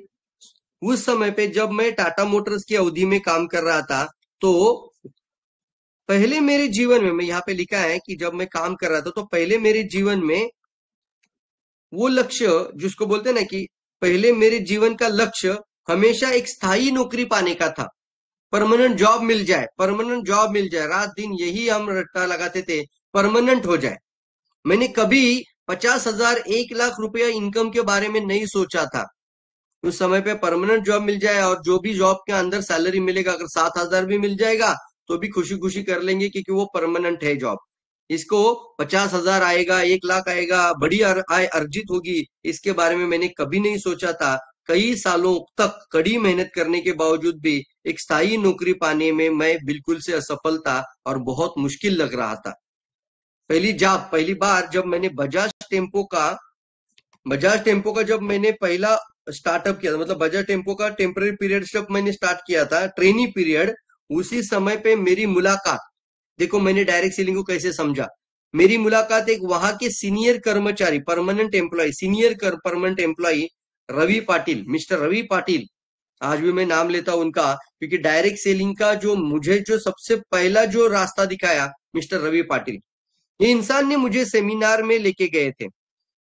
उस समय पे जब मैं टाटा मोटर्स की अवधि में काम कर रहा था तो पहले मेरे जीवन में, मैं यहाँ पे लिखा है कि जब मैं काम कर रहा था तो पहले मेरे जीवन में वो लक्ष्य जिसको बोलते हैं ना कि पहले मेरे जीवन का लक्ष्य हमेशा एक स्थायी नौकरी पाने का था, परमानेंट जॉब मिल जाए, परमानेंट जॉब मिल जाए, रात दिन यही हम रट्टा लगाते थे, परमानेंट हो जाए। मैंने कभी 50,000 1 लाख रुपया इनकम के बारे में नहीं सोचा था। उस समय पे परमानेंट जॉब मिल जाए और जो भी जॉब के अंदर सैलरी मिलेगा, अगर 7,000 भी मिल जाएगा तो भी खुशी खुशी कर लेंगे क्योंकि वो परमानेंट है जॉब। इसको 50,000 आएगा, 1 लाख आएगा, बड़ी आय अर्जित होगी, इसके बारे में मैंने कभी नहीं सोचा था। कई सालों तक कड़ी मेहनत करने के बावजूद भी एक स्थायी नौकरी पाने में मैं बिल्कुल से असफल था और बहुत मुश्किल लग रहा था। पहली बार जब मैंने बजाज टेम्पो का जब मैंने पहला स्टार्टअप किया था, मतलब बजाज टेम्पो का टेम्पररी पीरियड जब मैंने स्टार्ट किया था, ट्रेनी पीरियड, उसी समय पे मेरी मुलाकात, देखो मैंने डायरेक्ट सेलिंग को कैसे समझा। मेरी मुलाकात एक वहां के सीनियर कर्मचारी, permanent employ, permanent employ Ravi Patil, mister Ravi Patil, आज भी मैं नाम लेता हूं उनका, क्योंकि डायरेक्ट सेलिंग का जो मुझे जो सबसे पहला जो रास्ता दिखाया मिस्टर रवि पाटिल, ये इंसान ने मुझे सेमिनार में लेके गए थे।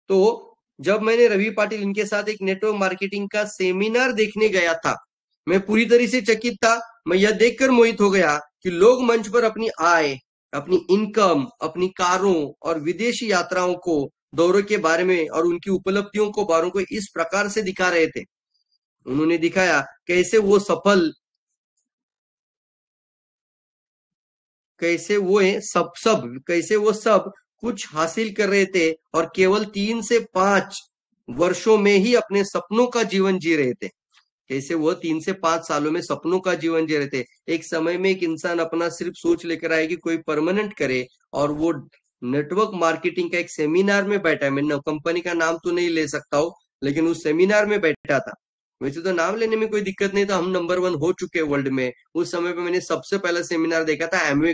तो जब मैंने रवि पाटिल इनके साथ एक नेटवर्क मार्केटिंग का सेमिनार देखने गया था, मैं पूरी तरह से चकित था। मैं यह देखकर मोहित हो गया कि लोग मंच पर अपनी आय, अपनी इनकम, अपनी कारों और विदेशी यात्राओं को, दौरों के बारे में और उनकी उपलब्धियों को बारों को इस प्रकार से दिखा रहे थे। उन्होंने दिखाया कैसे वो सफल, कैसे वो सब कुछ हासिल कर रहे थे और केवल 3 से 5 वर्षों में ही अपने सपनों का जीवन जी रहे थे। कैसे वो 3 से 5 सालों में सपनों का जीवन जी रहे थे। एक समय में एक इंसान अपना सिर्फ सोच लेकर आए कि कोई परमानेंट करे, और वो नेटवर्क मार्केटिंग का एक सेमिनार में बैठा है। मैं कंपनी का नाम तो नहीं ले सकता हूँ, लेकिन उस सेमिनार में बैठा था। वैसे तो नाम लेने में कोई दिक्कत नहीं था, हम नंबर 1 हो चुके हैं वर्ल्ड में। उस समय पे मैंने सबसे पहला सेमिनार देखा था एमवे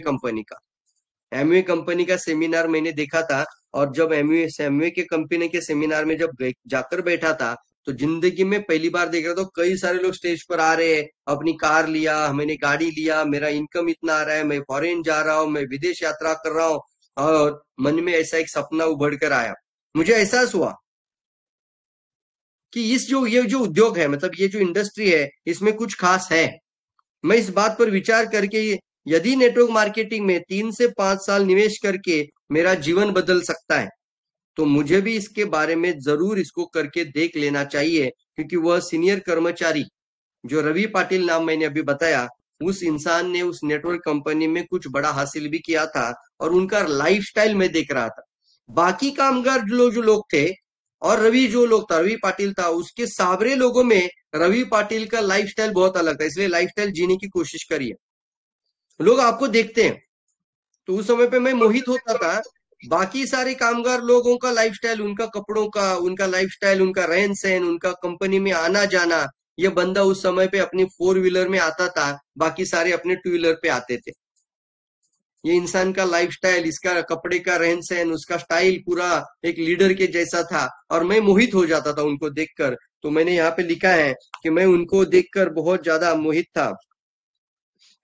कंपनी का सेमिनार मैंने देखा था। और जब एमवे के कंपनी के सेमिनार में जब जाकर बैठा था तो जिंदगी में पहली बार देख रहा था। तो कई सारे लोग स्टेज पर आ रहे हैं, अपनी कार लिया, मैंने गाड़ी लिया, मेरा इनकम इतना आ रहा है, मैं फॉरेन जा रहा हूँ, मैं विदेश यात्रा कर रहा हूँ, और मन में ऐसा एक सपना उभर कर आया। मुझे एहसास हुआ कि ये जो उद्योग है, मतलब ये जो इंडस्ट्री है, इसमें कुछ खास है। मैं इस बात पर विचार करके यदि नेटवर्क मार्केटिंग में 3 से 5 साल निवेश करके मेरा जीवन बदल सकता है तो मुझे भी इसके बारे में जरूर इसको करके देख लेना चाहिए। क्योंकि वह सीनियर कर्मचारी जो रवि पाटिल नाम मैंने अभी बताया, उस इंसान ने उस नेटवर्क कंपनी में कुछ बड़ा हासिल भी किया था और उनका लाइफस्टाइल मैं देख रहा था। बाकी कामगार जो लोग थे और रवि पाटिल था, उसके साबरे लोगों में रवि पाटिल का लाइफस्टाइल बहुत अलग था। इसलिए लाइफस्टाइल जीने की कोशिश करिए। लोग आपको देखते हैं, तो उस समय पे मैं मोहित होता था। बाकी सारे कामगार लोगों का लाइफस्टाइल, उनका कपड़ों का, उनका लाइफस्टाइल, उनका रहन सहन, उनका कंपनी में आना जाना, ये बंदा उस समय पे अपनी 4 व्हीलर में आता था, बाकी सारे अपने 2 व्हीलर पे आते थे। ये इंसान का लाइफस्टाइल, इसका कपड़े का रहन सहन, उसका स्टाइल पूरा एक लीडर के जैसा था और मैं मोहित हो जाता था उनको देखकर। तो मैंने यहाँ पे लिखा है कि मैं उनको देखकर बहुत ज्यादा मोहित था,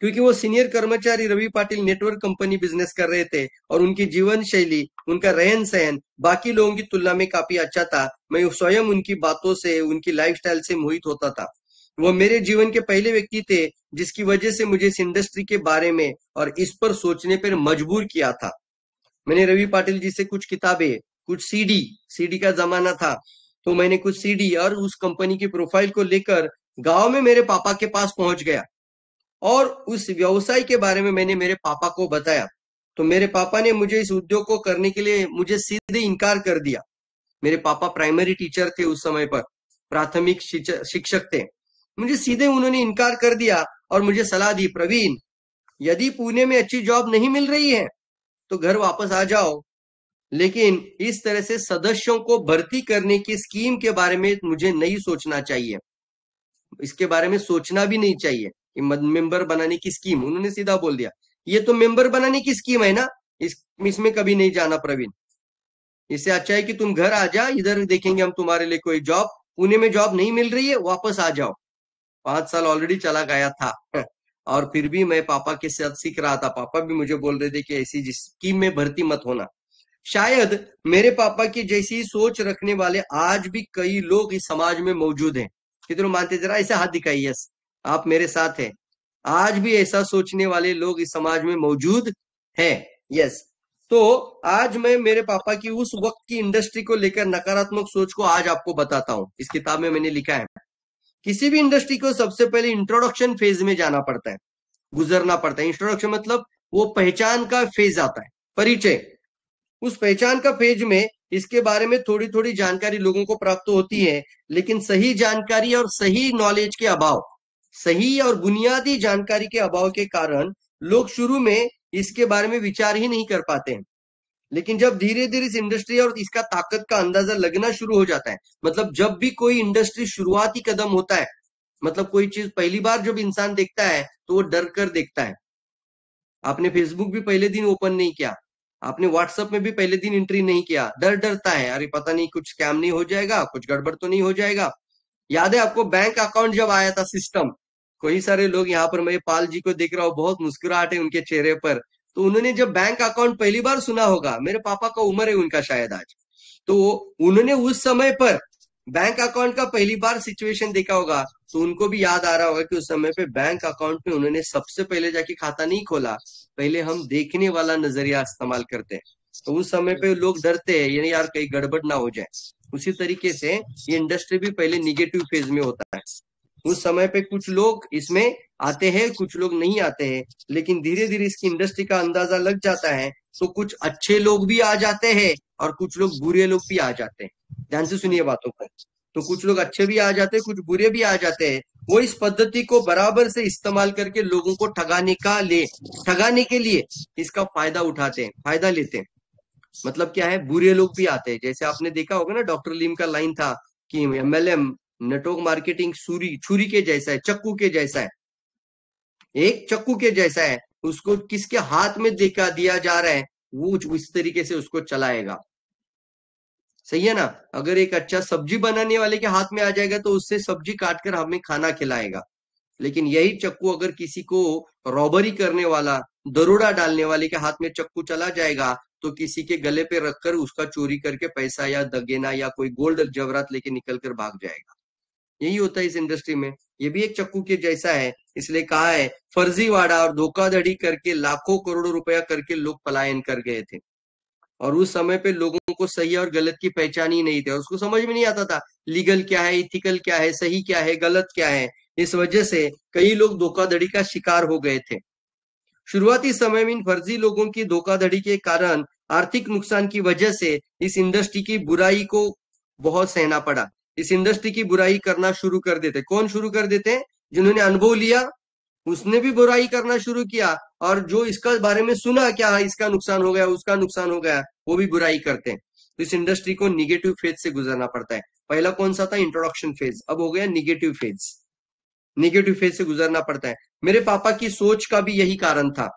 क्योंकि वो सीनियर कर्मचारी Ravi Patil network company business कर रहे थे और उनकी जीवन शैली, उनका रहन सहन बाकी लोगों की तुलना में काफी अच्छा था। मैं स्वयं उनकी बातों से, उनकी लाइफस्टाइल से मोहित होता था। वो मेरे जीवन के पहले व्यक्ति थे जिसकी वजह से मुझे इस इंडस्ट्री के बारे में और इस पर सोचने पर मजबूर किया था। मैंने रवि पाटिल जी से कुछ किताबें, कुछ सीडी का जमाना था, तो मैंने कुछ सीडी और उस कंपनी की प्रोफाइल को लेकर गांव में मेरे पापा के पास पहुंच गया और उस व्यवसाय के बारे में मैंने मेरे पापा को बताया। तो मेरे पापा ने मुझे इस उद्योग को करने के लिए मुझे सीधे इनकार कर दिया। मेरे पापा प्राइमरी टीचर थे उस समय पर, प्राथमिक शिक्षक थे। मुझे सीधे उन्होंने इनकार कर दिया और मुझे सलाह दी, प्रवीण यदि पुणे में अच्छी जॉब नहीं मिल रही है तो घर वापस आ जाओ, लेकिन इस तरह से सदस्यों को भर्ती करने की स्कीम के बारे में मुझे नहीं सोचना चाहिए, इसके बारे में सोचना भी नहीं चाहिए कि मेंबर बनाने की स्कीम। उन्होंने सीधा बोल दिया ये तो मेंबर बनाने की स्कीम है ना, इसमें कभी नहीं जाना प्रवीण, इससे अच्छा है कि तुम घर आ जा, इधर देखेंगे हम तुम्हारे लिए कोई जॉब, पुणे में जॉब नहीं मिल रही है वापस आ जाओ। 5 साल ऑलरेडी चला गया था और फिर भी मैं पापा के साथ सीख रहा था। पापा भी मुझे बोल रहे थे कि ऐसी स्कीम में भर्ती मत होना। शायद मेरे पापा की जैसी सोच रखने वाले आज भी कई लोग इस समाज में मौजूद हैं। कितने मानते, जरा ऐसे हाथ दिखाइए, यस आप मेरे साथ हैं। आज भी ऐसा सोचने वाले लोग इस समाज में मौजूद हैं, यस। तो आज मैं मेरे पापा की उस वक्त की इंडस्ट्री को लेकर नकारात्मक सोच को आज आपको बताता हूं। इस किताब में मैंने लिखा है किसी भी इंडस्ट्री को सबसे पहले इंट्रोडक्शन फेज में जाना पड़ता है, गुजरना पड़ता है। इंट्रोडक्शन मतलब वो पहचान का फेज आता है, परिचय। उस पहचान का फेज में इसके बारे में थोड़ी थोड़ी जानकारी लोगों को प्राप्त होती है, लेकिन सही जानकारी और सही नॉलेज के अभाव, सही और बुनियादी जानकारी के अभाव के कारण लोग शुरू में इसके बारे में विचार ही नहीं कर पाते हैं। लेकिन जब धीरे धीरे इस इंडस्ट्री और इसका ताकत का अंदाजा लगना शुरू हो जाता है, मतलब जब भी कोई इंडस्ट्री शुरुआती कदम होता है, मतलब कोई चीज पहली बार जब इंसान देखता है तो वो डर कर देखता है। आपने फेसबुक भी पहले दिन ओपन नहीं किया, आपने व्हाट्सएप में भी पहले दिन एंट्री नहीं किया, डरता है, अरे पता नहीं कुछ स्कैम नहीं हो जाएगा, कुछ गड़बड़ तो नहीं हो जाएगा। याद है आपको बैंक अकाउंट जब आया था सिस्टम, कई सारे लोग यहाँ पर, मैं पाल जी को देख रहा हूँ, बहुत मुस्कुराहट है उनके चेहरे पर। तो उन्होंने जब बैंक अकाउंट पहली बार सुना होगा, मेरे पापा का उम्र है उनका शायद आज, तो उन्होंने उस समय पर बैंक अकाउंट का पहली बार सिचुएशन देखा होगा, तो उनको भी याद आ रहा होगा कि उस समय पे बैंक अकाउंट में उन्होंने सबसे पहले जाके खाता नहीं खोला, पहले हम देखने वाला नजरिया इस्तेमाल करते हैं। तो उस समय पे लोग डरते हैं, यानी यार कहीं गड़बड़ ना हो जाए। उसी तरीके से ये इंडस्ट्री भी पहले निगेटिव फेज में होता है। उस समय पे कुछ लोग इसमें आते हैं, कुछ लोग नहीं आते हैं, लेकिन धीरे धीरे इसकी इंडस्ट्री का अंदाजा लग जाता है, तो कुछ अच्छे लोग भी आ जाते हैं और कुछ लोग बुरे लोग भी आ जाते हैं। ध्यान से सुनिए बातों को। तो कुछ लोग अच्छे भी आ जाते हैं, कुछ बुरे भी आ जाते हैं। वो इस पद्धति को बराबर से इस्तेमाल करके लोगों को ठगाने के लिए इसका फायदा उठाते हैं, फायदा लेते हैं। मतलब क्या है, बुरे लोग भी आते हैं। जैसे आपने देखा होगा ना, डॉक्टर लीम का लाइन था कि MLM नेटवर्क मार्केटिंग छुरी के जैसा है, चक्कू के जैसा है, एक चक्कू के जैसा है, उसको किसके हाथ में दिया जा रहा है, वो उस तरीके से उसको चलाएगा। सही है ना। अगर एक अच्छा सब्जी बनाने वाले के हाथ में आ जाएगा तो उससे सब्जी काटकर हमें खाना खिलाएगा। लेकिन यही चक्कू अगर किसी को रॉबरी करने वाला, दरोड़ा डालने वाले के हाथ में चक्कू चला जाएगा, तो किसी के गले पे रखकर उसका चोरी करके पैसा या दगेना या कोई गोल्ड जवरात लेके निकल कर भाग जाएगा। यही होता है इस इंडस्ट्री में। ये भी एक चक्कू के जैसा है, इसलिए कहा है फर्जीवाड़ा और धोखाधड़ी करके लाखों करोड़ों रुपया करके लोग पलायन कर गए थे। और उस समय पे लोगों को सही और गलत की पहचान ही नहीं थी, और उसको समझ में नहीं आता था लीगल क्या है, इथिकल क्या है, सही क्या है, गलत क्या है। इस वजह से कई लोग धोखाधड़ी का शिकार हो गए थे। शुरुआती समय में इन फर्जी लोगों की धोखाधड़ी के कारण आर्थिक नुकसान की वजह से इस इंडस्ट्री की बुराई को बहुत सहना पड़ा। इस इंडस्ट्री की बुराई करना शुरू कर देते। कौन शुरू कर देते हैं? जिन्होंने अनुभव लिया उसने भी बुराई करना शुरू किया, और जो इसका बारे में सुना क्या इसका नुकसान हो गया, उसका नुकसान हो गया, वो भी बुराई करते हैं। तो इस इंडस्ट्री को निगेटिव फेज से गुजरना पड़ता है। पहला कौन सा था? Introduction phase. अब हो गया निगेटिव फेज। निगेटिव फेज से गुजरना पड़ता है। मेरे पापा की सोच का भी यही कारण था,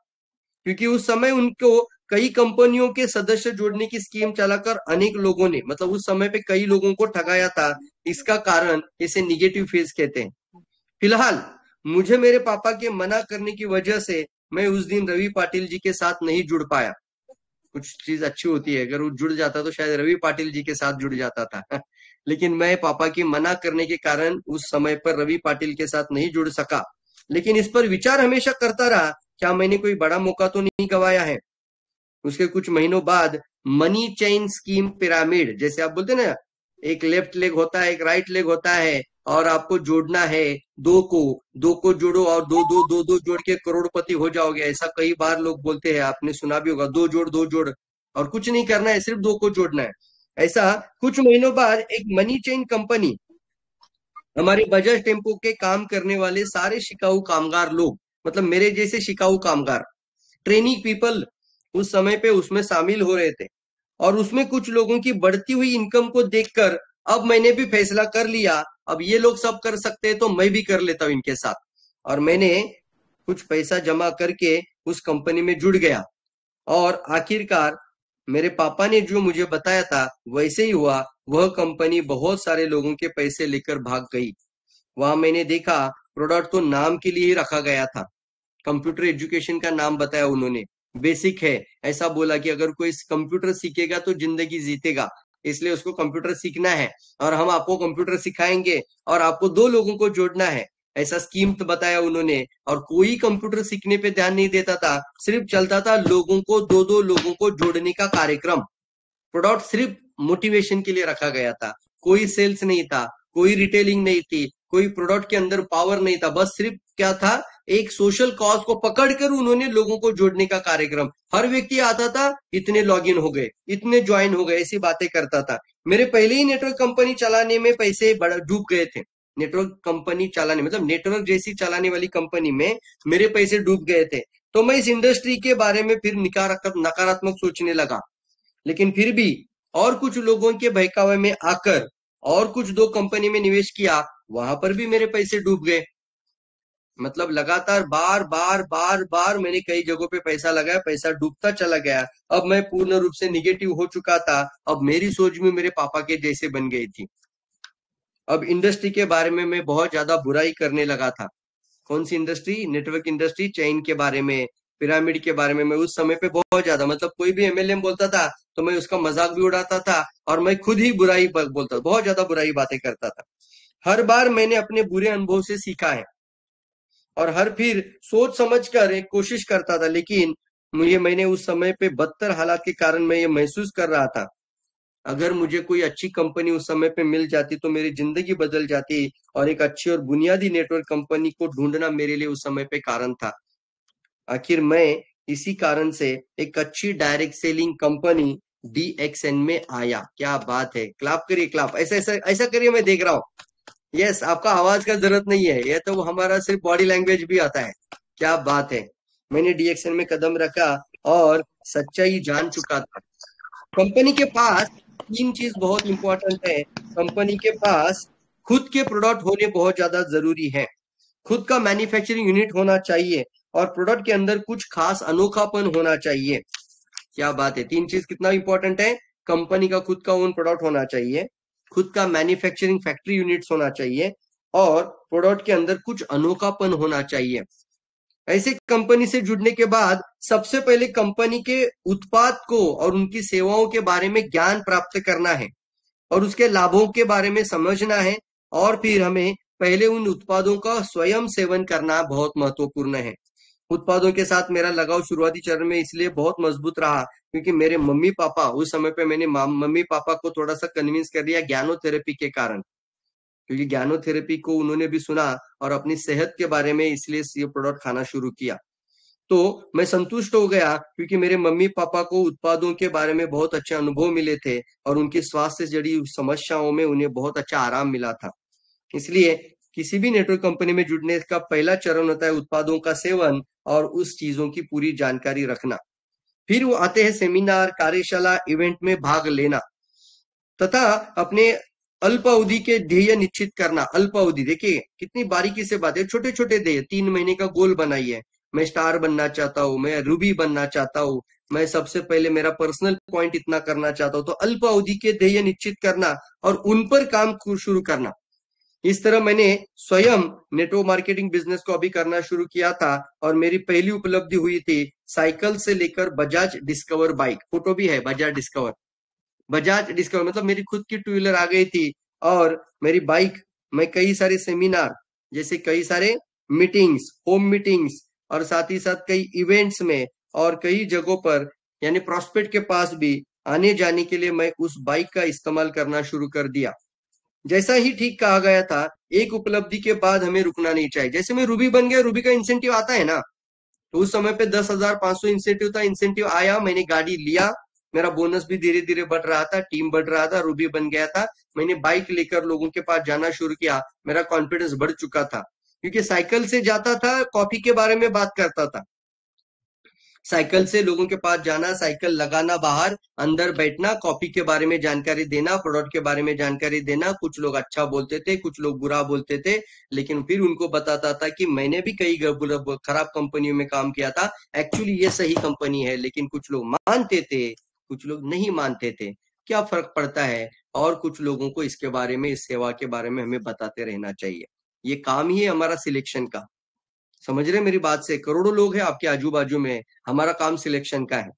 क्योंकि उस समय उनको कई कंपनियों के सदस्य जोड़ने की स्कीम चलाकर अनेक लोगों ने, मतलब उस समय पे कई लोगों को ठगाया था। इसका कारण इसे निगेटिव फेज कहते हैं। फिलहाल मुझे मेरे पापा के मना करने की वजह से मैं उस दिन रवि पाटिल जी के साथ नहीं जुड़ पाया। कुछ चीज अच्छी होती है, अगर वो जुड़ जाता तो शायद रवि पाटिल जी के साथ जुड़ जाता था लेकिन मैं पापा की मना करने के कारण उस समय पर रवि पाटिल के साथ नहीं जुड़ सका। लेकिन इस पर विचार हमेशा करता रहा, क्या मैंने कोई बड़ा मौका तो नहीं गवाया है। उसके कुछ महीनों बाद मनी चेन स्कीम पिरामिड, जैसे आप बोलते ना, एक लेफ्ट लेग होता है, एक राइट लेग होता है, और आपको जोड़ना है दो को जोड़ो और दो जोड़ के करोड़पति हो जाओगे। ऐसा कई बार लोग बोलते हैं, आपने सुना भी होगा, दो जोड़ और कुछ नहीं करना है, सिर्फ दो को जोड़ना है। ऐसा कुछ महीनों बाद एक मनी चेन कंपनी हमारे बजाज टेम्पो के काम करने वाले सारे शिकाऊ कामगार लोग, मतलब मेरे जैसे शिकाऊ कामगार, ट्रेनिंग पीपल उस समय पे उसमें शामिल हो रहे थे। और उसमें कुछ लोगों की बढ़ती हुई इनकम को देखकर अब मैंने भी फैसला कर लिया, अब ये लोग सब कर सकते हैं तो मैं भी कर लेता हूं इनके साथ। और मैंने कुछ पैसा जमा करके उस कंपनी में जुड़ गया। और आखिरकार मेरे पापा ने जो मुझे बताया था वैसे ही हुआ। वह कंपनी बहुत सारे लोगों के पैसे लेकर भाग गई। वहां मैंने देखा प्रोडक्ट तो नाम के लिए ही रखा गया था, कंप्यूटर एजुकेशन का नाम बताया उन्होंने, बेसिक है। ऐसा बोला कि अगर कोई कंप्यूटर सीखेगा तो जिंदगी जीतेगा, इसलिए उसको कंप्यूटर सीखना है और हम आपको कंप्यूटर सिखाएंगे और आपको 2 लोगों को जोड़ना है, ऐसा स्कीम तो बताया उन्होंने। और कोई कंप्यूटर सीखने पे ध्यान नहीं देता था, सिर्फ चलता था लोगों को 2-2 लोगों को जोड़ने का कार्यक्रम। प्रोडक्ट सिर्फ मोटिवेशन के लिए रखा गया था, कोई सेल्स नहीं था, कोई रिटेलिंग नहीं थी, कोई प्रोडक्ट के अंदर पावर नहीं था, बस सिर्फ क्या था, एक सोशल कॉज को पकड़कर उन्होंने लोगों को जोड़ने का कार्यक्रम। हर व्यक्ति आता था, इतने लॉगिन हो गए, इतने ज्वाइन हो गए, ऐसी बातें करता था। मेरे पहले ही नेटवर्क कंपनी चलाने में पैसे बड़ा डूब गए थे। नेटवर्क कंपनी चलाने मतलब नेटवर्क जैसी चलाने वाली कंपनी में मेरे पैसे डूब गए थे। तो मैं इस इंडस्ट्री के बारे में फिर नकारात्मक सोचने लगा। लेकिन फिर भी और कुछ लोगों के बहकावे में आकर और कुछ 2 कंपनी में निवेश किया, वहां पर भी मेरे पैसे डूब गए। मतलब लगातार बार बार बार बार मैंने कई जगहों पे पैसा लगाया, पैसा डूबता चला गया। अब मैं पूर्ण रूप से निगेटिव हो चुका था। अब मेरी सोच में मेरे पापा के जैसे बन गई थी। अब इंडस्ट्री के बारे में मैं बहुत ज्यादा बुराई करने लगा था। कौन सी इंडस्ट्री? नेटवर्क इंडस्ट्री, चेन के बारे में, पिरामिड के बारे में मैं उस समय पे बहुत ज्यादा, मतलब कोई भी एमएलएम बोलता था तो मैं उसका मजाक भी उड़ाता था और मैं खुद ही बुराई बोलता, बहुत ज्यादा बुराई बातें करता था। हर बार मैंने अपने बुरे अनुभव से सीखा है और हर फिर सोच समझ कर एक कोशिश करता था। लेकिन मैंने उस समय पे बदतर हालात के कारण मैं ये महसूस कर रहा था, अगर मुझे कोई अच्छी कंपनी उस समय पे मिल जाती तो मेरी जिंदगी बदल जाती। और एक अच्छी और बुनियादी नेटवर्क कंपनी को ढूंढना मेरे लिए उस समय पे कारण था। आखिर मैं इसी कारण से एक अच्छी डायरेक्ट सेलिंग कंपनी DXN में आया। क्या बात है, क्लैप करिए, क्लैप, ऐसा ऐसा ऐसा करिए, मैं देख रहा हूँ। यस, आपका आवाज का जरूरत नहीं है, ये तो हमारा सिर्फ बॉडी लैंग्वेज भी आता है। क्या बात है। मैंने DXN में कदम रखा और सच्चाई जान चुका था। कंपनी के पास 3 चीज बहुत इंपॉर्टेंट है। कंपनी के पास खुद के प्रोडक्ट होने बहुत ज्यादा जरूरी है, खुद का मैन्युफैक्चरिंग यूनिट होना चाहिए और प्रोडक्ट के अंदर कुछ खास अनोखापन होना चाहिए। क्या बात है, 3 चीज कितना इंपॉर्टेंट है। कंपनी का खुद का ओन प्रोडक्ट होना चाहिए, खुद का मैन्युफैक्चरिंग फैक्ट्री यूनिट्स होना चाहिए और प्रोडक्ट के अंदर कुछ अनोखापन होना चाहिए। ऐसे कंपनी से जुड़ने के बाद सबसे पहले कंपनी के उत्पाद को और उनकी सेवाओं के बारे में ज्ञान प्राप्त करना है और उसके लाभों के बारे में समझना है। और फिर हमें पहले उन उत्पादों का स्वयं सेवन करना बहुत महत्वपूर्ण है। उत्पादों के साथ मेरा लगाव शुरुआती चरण में इसलिए बहुत मजबूत रहा क्योंकि मेरे मम्मी पापा, उस समय पे मैंने मम्मी पापा को थोड़ा सा कन्विंस कर दिया ज्ञानोथेरेपी के कारण, क्योंकि ज्ञानोथेरेपी को उन्होंने भी सुना और अपनी सेहत के बारे में इसलिए ये प्रोडक्ट खाना शुरू किया। तो मैं संतुष्ट हो गया क्योंकि मेरे मम्मी पापा को उत्पादों के बारे में बहुत अच्छे अनुभव मिले थे और उनकी स्वास्थ्य से जुड़ी समस्याओं में उन्हें बहुत अच्छा आराम मिला था। इसलिए किसी भी नेटवर्क कंपनी में जुड़ने का पहला चरण होता है उत्पादों का सेवन और उस चीजों की पूरी जानकारी रखना। फिर वो आते हैं सेमिनार, कार्यशाला, इवेंट में भाग लेना तथा अपने अल्प अवधि के ध्येय निश्चित करना। अल्प अवधि, देखिए कितनी बारीकी से बात है, छोटे छोटे ध्येय, 3 महीने का गोल बनाइए। मैं स्टार बनना चाहता हूँ, मैं रूबी बनना चाहता हूँ, मैं सबसे पहले मेरा पर्सनल पॉइंट इतना करना चाहता हूँ। तो अल्प अवधि के ध्येय निश्चित करना और उन पर काम शुरू करना। इस तरह मैंने स्वयं नेटवर्क मार्केटिंग बिजनेस को अभी करना शुरू किया था और मेरी पहली उपलब्धि हुई थी साइकिल से लेकर बजाज डिस्कवर बाइक, फोटो भी है बजाज डिस्कवर मतलब मेरी खुद की 2 व्हीलर आ गई थी और मेरी बाइक, मैं कई सारे सेमिनार, जैसे कई सारे मीटिंग्स, होम मीटिंग्स और साथ ही साथ कई इवेंट्स में और कई जगहों पर यानी प्रॉस्पेक्ट के पास भी आने जाने के लिए मैं उस बाइक का इस्तेमाल करना शुरू कर दिया। जैसा ही ठीक कहा गया था, एक उपलब्धि के बाद हमें रुकना नहीं चाहिए। जैसे मैं रूबी बन गया, रूबी का इंसेंटिव आता है ना, तो उस समय पे 10,500 इंसेंटिव था। इंसेंटिव आया, मैंने गाड़ी लिया मेरा बोनस भी धीरे धीरे बढ़ रहा था, टीम बढ़ रहा था, रूबी बन गया था। मैंने बाइक लेकर लोगों के पास जाना शुरू किया, मेरा कॉन्फिडेंस बढ़ चुका था, क्योंकि साइकिल से जाता था, कॉफी के बारे में बात करता था। साइकिल से लोगों के पास जाना, साइकिल लगाना, बाहर अंदर बैठना, कॉफी के बारे में जानकारी देना, प्रोडक्ट के बारे में जानकारी देना। कुछ लोग अच्छा बोलते थे, कुछ लोग बुरा बोलते थे, लेकिन फिर उनको बताता था कि मैंने भी कई खराब कंपनियों में काम किया था, एक्चुअली ये सही कंपनी है। लेकिन कुछ लोग मानते थे, कुछ लोग नहीं मानते थे। क्या फर्क पड़ता है? और कुछ लोगों को इसके बारे में, इस सेवा के बारे में हमें बताते रहना चाहिए। ये काम ही है हमारा सिलेक्शन का। समझ रहे मेरी बात से? करोड़ों लोग हैं आपके आजू बाजू में, हमारा काम सिलेक्शन का है।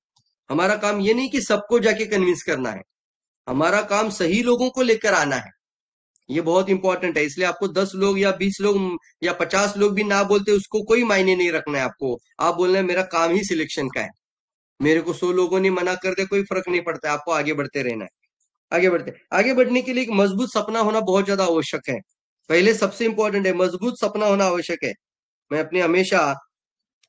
हमारा काम ये नहीं कि सबको जाके कन्विंस करना है, हमारा काम सही लोगों को लेकर आना है। ये बहुत इंपॉर्टेंट है। इसलिए आपको 10 लोग या 20 लोग या 50 लोग भी ना बोलते, उसको कोई मायने नहीं रखना है आपको। आप बोलना है मेरा काम ही सिलेक्शन का है। मेरे को 100 लोगों ने मना कर दे, कोई फर्क नहीं पड़ता, आपको आगे बढ़ते रहना है। आगे बढ़ने के लिए एक मजबूत सपना होना बहुत ज्यादा आवश्यक है। पहले सबसे इंपॉर्टेंट है, मजबूत सपना होना आवश्यक है। मैं अपने हमेशा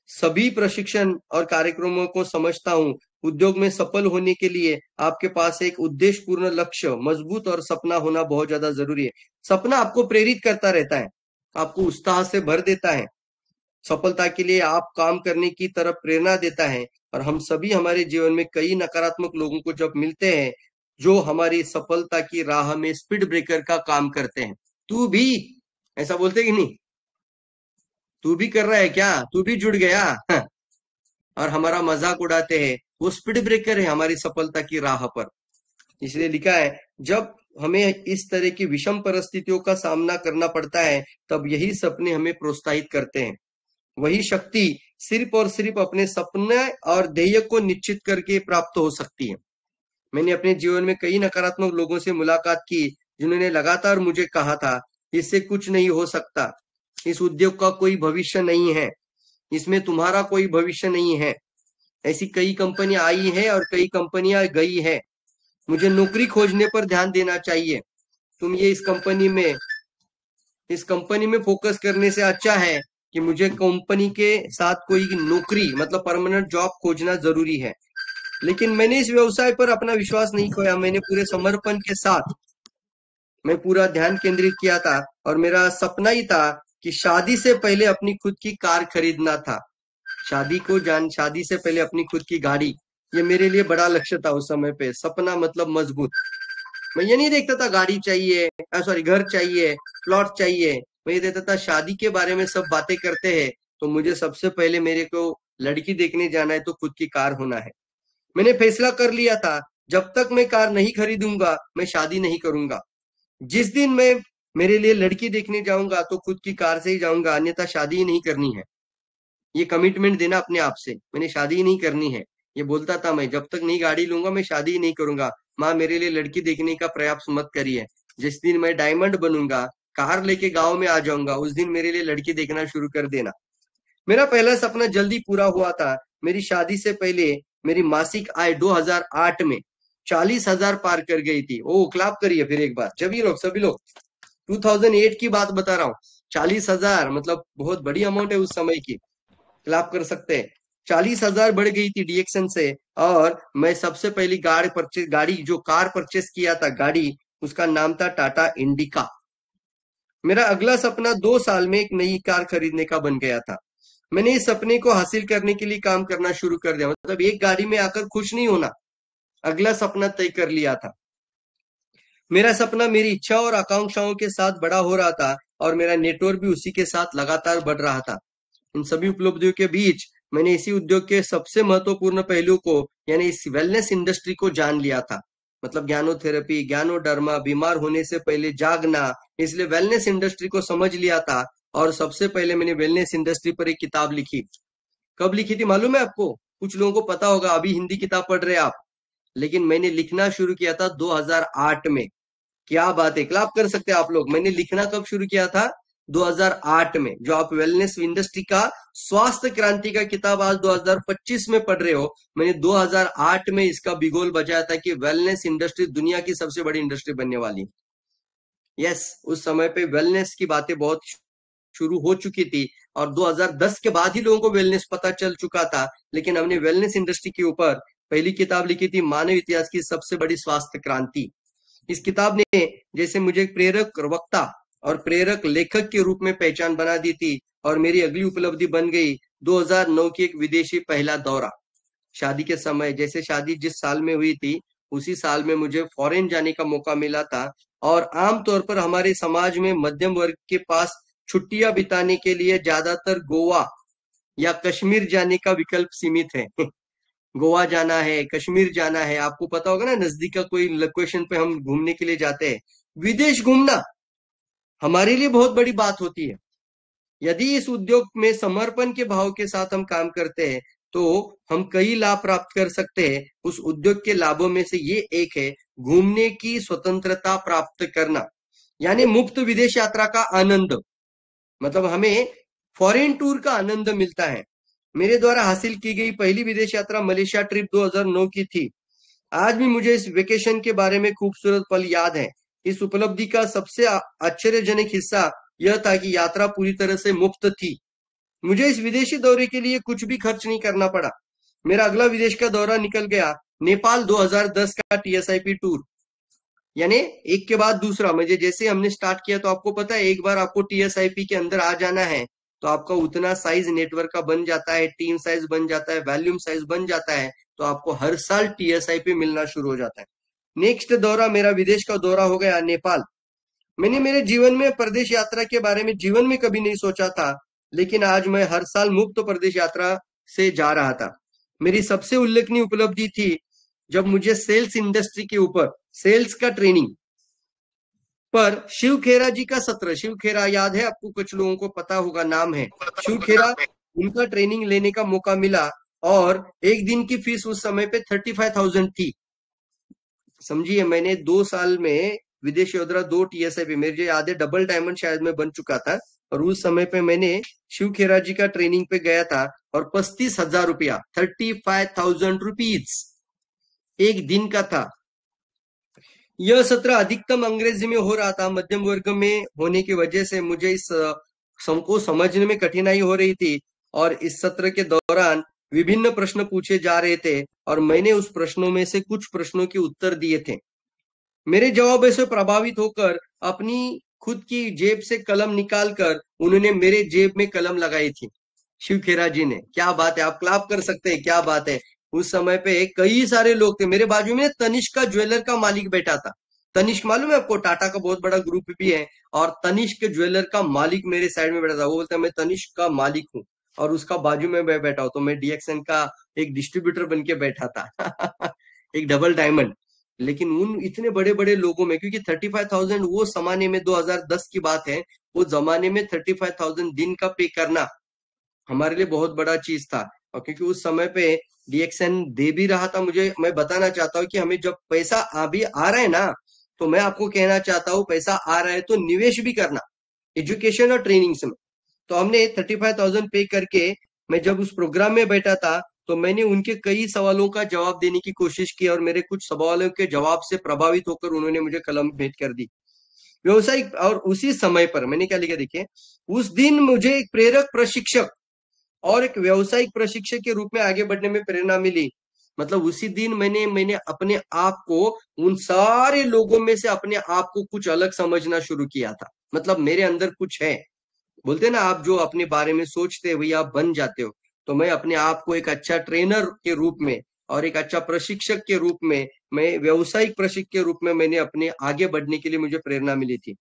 सभी प्रशिक्षण और कार्यक्रमों को समझता हूं। उद्योग में सफल होने के लिए आपके पास एक उद्देश्यपूर्ण लक्ष्य, मजबूत और सपना होना बहुत ज्यादा जरूरी है। सपना आपको प्रेरित करता रहता है, आपको उत्साह से भर देता है, सफलता के लिए आप काम करने की तरफ प्रेरणा देता है। और हम सभी हमारे जीवन में कई नकारात्मक लोगों को जब मिलते हैं, जो हमारी सफलता की राह में स्पीड ब्रेकर का काम करते हैं। तू भी ऐसा बोलते कि नहीं? तू भी कर रहा है क्या? तू भी जुड़ गया? और हमारा मजाक उड़ाते हैं। वो स्पीड ब्रेकर है हमारी सफलता की राह पर। इसलिए लिखा है, जब हमें इस तरह की विषम परिस्थितियों का सामना करना पड़ता है, तब यही सपने हमें प्रोत्साहित करते हैं। वही शक्ति सिर्फ और सिर्फ अपने सपने और ध्येय को निश्चित करके प्राप्त हो सकती है। मैंने अपने जीवन में कई नकारात्मक लोगों से मुलाकात की, जिन्होंने लगातार मुझे कहा था, इससे कुछ नहीं हो सकता, इस उद्योग का कोई भविष्य नहीं है, इसमें तुम्हारा कोई भविष्य नहीं है। ऐसी कई कंपनियां आई है और कई कंपनियां गई है। मुझे नौकरी खोजने पर ध्यान देना चाहिए। तुम ये इस कंपनी में फोकस करने से अच्छा है कि मुझे कंपनी के साथ कोई नौकरी, मतलब परमानेंट जॉब खोजना जरूरी है। लेकिन मैंने इस व्यवसाय पर अपना विश्वास नहीं खोया। मैंने पूरे समर्पण के साथ मैं पूरा ध्यान केंद्रित किया था, और मेरा सपना ही था कि शादी से पहले अपनी खुद की कार खरीदना था। शादी से पहले अपनी खुद की गाड़ी, ये मेरे लिए बड़ा लक्ष्य था उस समय पे। सपना मतलब मजबूत। मैं ये नहीं देखता था गाड़ी चाहिए, घर चाहिए, प्लॉट चाहिए। मैं ये देखता था शादी के बारे में सब बातें करते हैं, तो मुझे सबसे पहले मेरे को लड़की देखने जाना है तो खुद की कार होना है। मैंने फैसला कर लिया था, जब तक मैं कार नहीं खरीदूंगा मैं शादी नहीं करूंगा। जिस दिन मैं मेरे लिए लड़की देखने जाऊंगा तो खुद की कार से ही जाऊंगा, अन्यथा शादी ही नहीं करनी है। ये कमिटमेंट देना अपने आप से, मैंने शादी ही नहीं करनी है। ये बोलता था मैं, जब तक नहीं गाड़ी लूंगा मैं शादी ही नहीं करूंगा। माँ मेरे लिए लड़की देखने का प्रयास मत करिए। जिस दिन मैं डायमंड बनूंगा, कार लेके गांव में आ जाऊंगा, उस दिन मेरे लिए लड़की देखना शुरू कर देना। मेरा पहला सपना जल्दी पूरा हुआ था। मेरी शादी से पहले मेरी मासिक आय 2008 में 40,000 पार कर गई थी। ओ क्लैप करिए फिर एक बार, सभी लोग 2008 की बात बता रहा हूँ। 40,000 मतलब बहुत बड़ी अमाउंट है उस समय की, क्लैप कर सकते हैं। 40,000 बढ़ गई थी डीएक्शन से। और मैं सबसे पहली कार परचेस किया था, गाड़ी, उसका नाम था टाटा इंडिका। मेरा अगला सपना 2 साल में एक नई कार खरीदने का बन गया था। मैंने इस सपने को हासिल करने के लिए काम करना शुरू कर दिया। मतलब एक गाड़ी में आकर खुश नहीं होना, अगला सपना तय कर लिया था। मेरा सपना मेरी इच्छा और आकांक्षाओं के साथ बड़ा हो रहा था, और मेरा नेटवर्क भी उसी के साथ लगातार बढ़ रहा था। इन सभी उपलब्धियों के बीच मैंने इसी उद्योग के सबसे महत्वपूर्ण पहलू को, यानी इस वेलनेस इंडस्ट्री को जान लिया था। मतलब ज्ञानोथेरेपी, ज्ञानोडर्मा, बीमार होने से पहले जागना, इसलिए वेलनेस इंडस्ट्री को समझ लिया था। और सबसे पहले मैंने वेलनेस इंडस्ट्री पर एक किताब लिखी। कब लिखी थी मालूम है आपको? कुछ लोगों को पता होगा, अभी हिंदी किताब पढ़ रहे आप, लेकिन मैंने लिखना शुरू किया था 2008 में। क्या बात है, क्लैप कर सकते हैं आप लोग। मैंने लिखना कब शुरू किया था? 2008 में। जो आप वेलनेस इंडस्ट्री का स्वास्थ्य क्रांति का किताब आज 2025 में पढ़ रहे हो, मैंने 2008 में इसका बिगुल बजाया था कि वेलनेस इंडस्ट्री दुनिया की सबसे बड़ी इंडस्ट्री बनने वाली। यस, उस समय पे वेलनेस की बातें बहुत शुरू हो चुकी थी, और 2010 के बाद ही लोगों को वेलनेस पता चल चुका था। लेकिन हमने वेलनेस इंडस्ट्री के ऊपर पहली किताब लिखी थी मानव इतिहास की सबसे बड़ी स्वास्थ्य क्रांति। इस किताब ने जैसे मुझे प्रेरक वक्ता और प्रेरक लेखक के रूप में पहचान बना दी थी, और मेरी अगली उपलब्धि बन गई 2009 की एक विदेशी पहला दौरा। शादी के समय, जैसे शादी जिस साल में हुई थी उसी साल में मुझे फॉरेन जाने का मौका मिला था। और आमतौर पर हमारे समाज में मध्यम वर्ग के पास छुट्टियां बिताने के लिए ज्यादातर गोवा या कश्मीर जाने का विकल्प सीमित है। गोवा जाना है, कश्मीर जाना है, आपको पता होगा ना, नजदीक का कोई लोकेशन पे हम घूमने के लिए जाते हैं। विदेश घूमना हमारे लिए बहुत बड़ी बात होती है। यदि इस उद्योग में समर्पण के भाव के साथ हम काम करते हैं तो हम कई लाभ प्राप्त कर सकते हैं। उस उद्योग के लाभों में से ये एक है घूमने की स्वतंत्रता प्राप्त करना, यानी मुफ्त विदेश यात्रा का आनंद। मतलब हमें फॉरेन टूर का आनंद मिलता है। मेरे द्वारा हासिल की गई पहली विदेश यात्रा मलेशिया ट्रिप 2009 की थी। आज भी मुझे इस वेकेशन के बारे में खूबसूरत पल याद है। इस उपलब्धि का सबसे आश्चर्यजनक हिस्सा यह था कि यात्रा पूरी तरह से मुफ्त थी। मुझे इस विदेशी दौरे के लिए कुछ भी खर्च नहीं करना पड़ा। मेरा अगला विदेश का दौरा निकल गया, नेपाल 2010 का TSIP टूर, यानी एक के बाद दूसरा। मुझे जैसे हमने स्टार्ट किया तो आपको पता है एक बार आपको TSIP के अंदर आ जाना है तो आपका उतना साइज नेटवर्क का बन जाता है, टीम साइज बन जाता है, वॉल्यूम साइज बन जाता है, तो आपको हर साल TSIP मिलना शुरू हो जाता है। नेक्स्ट दौरा मेरा विदेश का दौरा हो गया नेपाल। मैंने मेरे जीवन में प्रदेश यात्रा के बारे में जीवन में कभी नहीं सोचा था, लेकिन आज मैं हर साल मुफ्त प्रदेश यात्रा से जा रहा था। मेरी सबसे उल्लेखनीय उपलब्धि थी जब मुझे सेल्स इंडस्ट्री के ऊपर सेल्स का ट्रेनिंग पर शिव खेरा जी का सत्र, शिव खेरा याद है आपको, कुछ लोगों को पता होगा, नाम है शिव खेरा, उनका ट्रेनिंग लेने का मौका मिला। और एक दिन की फीस उस समय पे 35,000 थी। समझिए, मैंने 2 साल में विदेश यात्रा 2 TSIP, मेरे याद है डबल डायमंड शायद में बन चुका था, और उस समय पे मैंने शिव खेरा जी का ट्रेनिंग पे गया था और 35,000 रुपया, 35,000 रुपीज एक दिन का था। यह सत्र अधिकतम अंग्रेजी में हो रहा था। मध्यम वर्ग में होने की वजह से मुझे इस को समझने में कठिनाई हो रही थी, और इस सत्र के दौरान विभिन्न प्रश्न पूछे जा रहे थे और मैंने उस प्रश्नों में से कुछ प्रश्नों के उत्तर दिए थे। मेरे जवाब से प्रभावित होकर अपनी खुद की जेब से कलम निकालकर उन्होंने मेरे जेब में कलम लगाई थी, शिव खेरा जी ने। क्या बात है, आप क्लैप कर सकते हैं, क्या बात है। उस समय पे कई सारे लोग थे। मेरे बाजू में तनिष्क का ज्वेलर का मालिक बैठा था। तनिष्क मालूम है आपको, टाटा का बहुत बड़ा ग्रुप भी है, और तनिष्क ज्वेलर का मालिक मेरे साइड में बैठा था। वो बोलता है मैं तनिष्क का मालिक हूँ, और उसका बाजू में मैं बैठा हूं, तो मैं DXN का एक डिस्ट्रीब्यूटर बन के बैठा था एक डबल डायमंड। लेकिन उन इतने बड़े बड़े लोगों में, क्योंकि 35,000 वो जमाने में 2010 की बात है, वो जमाने में 35,000 दिन का पे करना हमारे लिए बहुत बड़ा चीज था। और क्योंकि उस समय पे DXN दे भी रहा था मुझे, मैं बताना चाहता हूँ कि हमें जब पैसा अभी आ रहा है ना, तो मैं आपको कहना चाहता हूँ पैसा आ रहा है तो निवेश भी करना एजुकेशन और ट्रेनिंग्स में। तो हमने 35,000 पे करके, मैं जब उस प्रोग्राम में बैठा था तो मैंने उनके कई सवालों का जवाब देने की कोशिश की, और मेरे कुछ सवालों के जवाब से प्रभावित होकर उन्होंने मुझे कलम भेंट कर दी व्यवसायिक। और उसी समय पर मैंने क्या लिखा देखिए, उस दिन मुझे एक प्रेरक प्रशिक्षक और एक व्यावसायिक प्रशिक्षक के रूप में आगे बढ़ने में प्रेरणा मिली। मतलब उसी दिन मैंने अपने आप को उन सारे लोगों में से अपने आप को कुछ अलग समझना शुरू किया था। मतलब मेरे अंदर कुछ है, बोलते ना आप जो अपने बारे में सोचते हैं वही आप बन जाते हो। तो मैं अपने आप को एक अच्छा ट्रेनर के रूप में और एक अच्छा प्रशिक्षक के रूप में, मैं व्यावसायिक प्रशिक्षक के रूप में मैंने अपने आगे बढ़ने के लिए मुझे प्रेरणा मिली थी।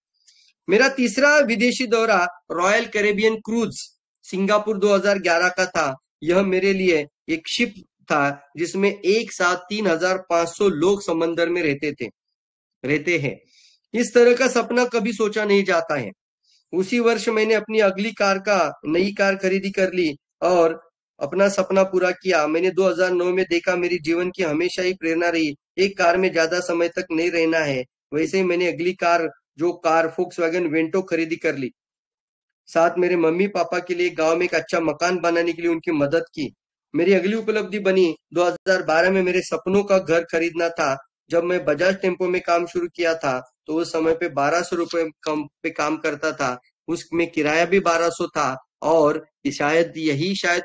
मेरा तीसरा विदेशी दौरा रॉयल कैरेबियन क्रूज सिंगापुर 2011 का था। यह मेरे लिए एक शिप था जिसमें एक साथ 3,500 लोग समंदर में रहते हैं। इस तरह का सपना कभी सोचा नहीं जाता है। उसी वर्ष मैंने अपनी अगली नई कार खरीदी कर ली और अपना सपना पूरा किया। मैंने 2009 में देखा, मेरी जीवन की हमेशा ही प्रेरणा रही एक कार में ज्यादा समय तक नहीं रहना है। वैसे ही मैंने अगली कार फोक्सवैगन वेंटो खरीदी कर ली। साथ मेरे मम्मी पापा के लिए गांव में एक अच्छा मकान बनाने के लिए उनकी मदद की। मेरी अगली उपलब्धि बनी 2012 में मेरे सपनों का घर खरीदना था। जब मैं बजाज टेम्पो में काम शुरू किया था तो उस समय पे 1,200 रुपए पे काम करता था। उसमें किराया भी 1,200 था और शायद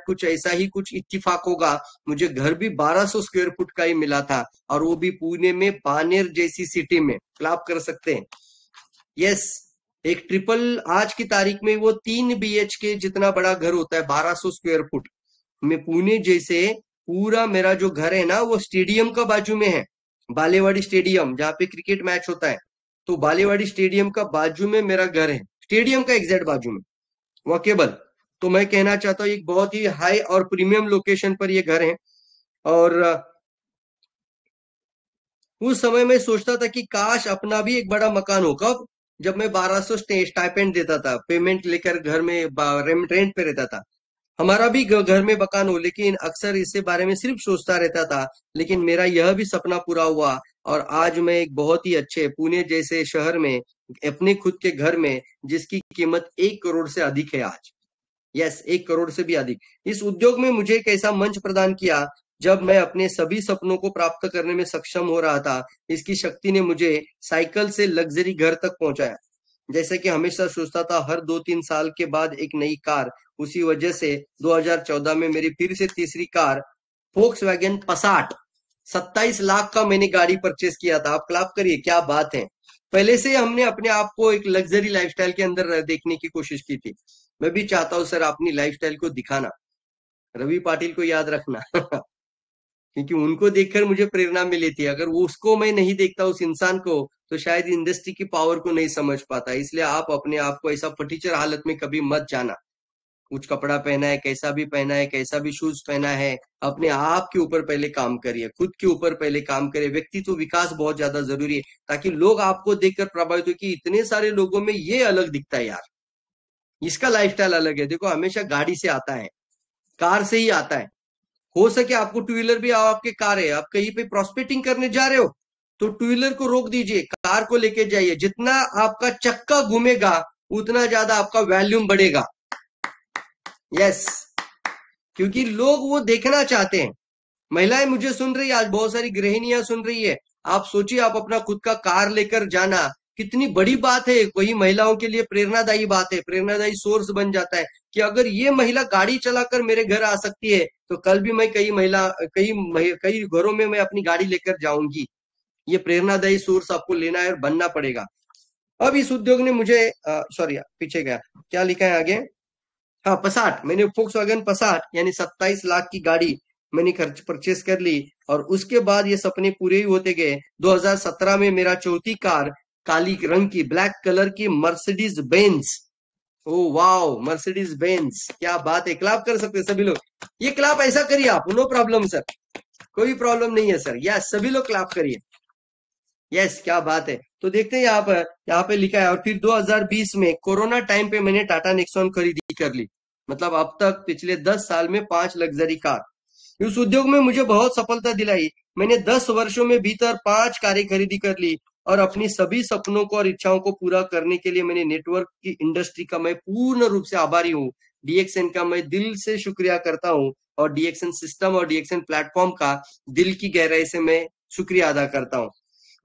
कुछ ऐसा ही कुछ इत्तिफाक होगा, मुझे घर भी 1200 स्क्वायर फुट का ही मिला था, और वो भी पुणे में बानेर जैसी सिटी में। क्लैप कर सकते हैं। यस, एक ट्रिपल आज की तारीख में वो 3 BHK जितना बड़ा घर होता है, 1200 स्क्वायर फुट में। पुणे जैसे पूरा मेरा जो घर है ना, वो स्टेडियम का बाजू में है, बालेवाड़ी स्टेडियम, जहाँ पे क्रिकेट मैच होता है। तो बालेवाड़ी स्टेडियम का बाजू में मेरा घर है, स्टेडियम का एग्जैक्ट बाजू में, वॉकेबल। तो मैं कहना चाहता हूँ एक बहुत ही हाई और प्रीमियम लोकेशन पर ये घर है। और उस समय मैं सोचता था कि काश अपना भी एक बड़ा मकान हो। कब? जब मैं 1200 स्टाइपेंड देता था, पेमेंट लेकर घर में रेंट पे रहता था, हमारा भी घर में मकान हो। लेकिन अक्सर इससे बारे में सिर्फ सोचता रहता था, लेकिन मेरा यह भी सपना पूरा हुआ, और आज मैं एक बहुत ही अच्छे पुणे जैसे शहर में अपने खुद के घर में, जिसकी कीमत 1 करोड़ से अधिक है आज। यस, 1 करोड़ से भी अधिक। इस उद्योग में मुझे एक ऐसा मंच प्रदान किया जब मैं अपने सभी सपनों को प्राप्त करने में सक्षम हो रहा था। इसकी शक्ति ने मुझे साइकिल से लग्जरी घर तक पहुंचाया। जैसे कि हमेशा सोचता था हर 2-3 साल के बाद एक नई कार। उसी वजह से 2014 में मेरी फिर से तीसरी कार फोक्सवैगन पसाट 27 लाख का मैंने गाड़ी परचेस किया था। आप क्लैप करिए, क्या बात है। पहले से हमने अपने आप को एक लग्जरी लाइफस्टाइल के अंदर देखने की कोशिश की थी। मैं भी चाहता हूं सर अपनी लाइफस्टाइल को दिखाना, रवि पाटिल को याद रखना क्योंकि उनको देखकर मुझे प्रेरणा मिली थी। अगर वो उसको मैं नहीं देखता, उस इंसान को, तो शायद इंडस्ट्री की पावर को नहीं समझ पाता। इसलिए आप अपने आप को ऐसा फटीचर हालत में कभी मत जाना। कुछ कपड़ा पहना है, कैसा भी पहना है, कैसा भी शूज पहना है, अपने आप के ऊपर पहले काम करिए, खुद के ऊपर पहले काम करिए। व्यक्तित्व विकास बहुत ज्यादा जरूरी है, ताकि लोग आपको देखकर प्रभावित हो कि इतने सारे लोगों में ये अलग दिखता है यार, इसका लाइफस्टाइल अलग है। देखो, हमेशा गाड़ी से आता है, कार से ही आता है। हो सके आपको टू व्हीलर भी आपके कार है, आप कहीं पे प्रॉस्पेक्टिंग करने जा रहे हो तो टू व्हीलर को रोक दीजिए, कार को लेके जाइए। जितना आपका चक्का घूमेगा उतना ज्यादा आपका वॉल्यूम बढ़ेगा। यस, क्योंकि लोग वो देखना चाहते हैं। महिलाएं मुझे सुन रही है, आज बहुत सारी गृहिणियां सुन रही है। आप सोचिए, आप अपना खुद का कार लेकर जाना कितनी बड़ी बात है। वही महिलाओं के लिए प्रेरणादायी बात है, प्रेरणादायी सोर्स बन जाता है कि अगर ये महिला गाड़ी चलाकर मेरे घर आ सकती है, तो कल भी मैं कई घरों में मैं अपनी गाड़ी लेकर जाऊंगी। ये प्रेरणादायी सोर्स आपको लेना है और बनना पड़ेगा। अब इस उद्योग ने मुझे सॉरी पीछे गया, क्या लिखा है आगे? हाँ, पसाट। मैंने फोक्सवैगन पसाट यानी 27 लाख की गाड़ी मैंने परचेस कर ली, और उसके बाद ये सपने पूरे ही होते गए। 2017 में मेरा चौथी कार काली रंग की, ब्लैक कलर की Mercedes Benz. Oh wow, Mercedes Benz, क्या बात है। क्लैप कर सकते हैं सभी लोग। ये क्लैप ऐसा करिए आप, नो प्रॉब्लम सर, कोई प्रॉब्लम नहीं है सर। यस, सभी लोग क्लैप करिए। यस, क्या बात है। तो देखते हैं यहाँ पे लिखा है। और फिर 2020 में कोरोना टाइम पे मैंने टाटा नेक्सॉन खरीदी कर ली। मतलब अब तक पिछले 10 साल में 5 लग्जरी कार। इस उद्योग में मुझे बहुत सफलता दिलाई। मैंने 10 वर्षों में भीतर 5 कारें खरीदी कर ली, और अपनी सभी सपनों को और इच्छाओं को पूरा करने के लिए मैंने नेटवर्क की इंडस्ट्री का मैं पूर्ण रूप से आभारी हूँ। डीएक्सएन का मैं दिल से शुक्रिया करता हूँ, और डीएक्सएन सिस्टम और डीएक्सएन प्लेटफॉर्म का दिल की गहराई से मैं शुक्रिया अदा करता हूँ।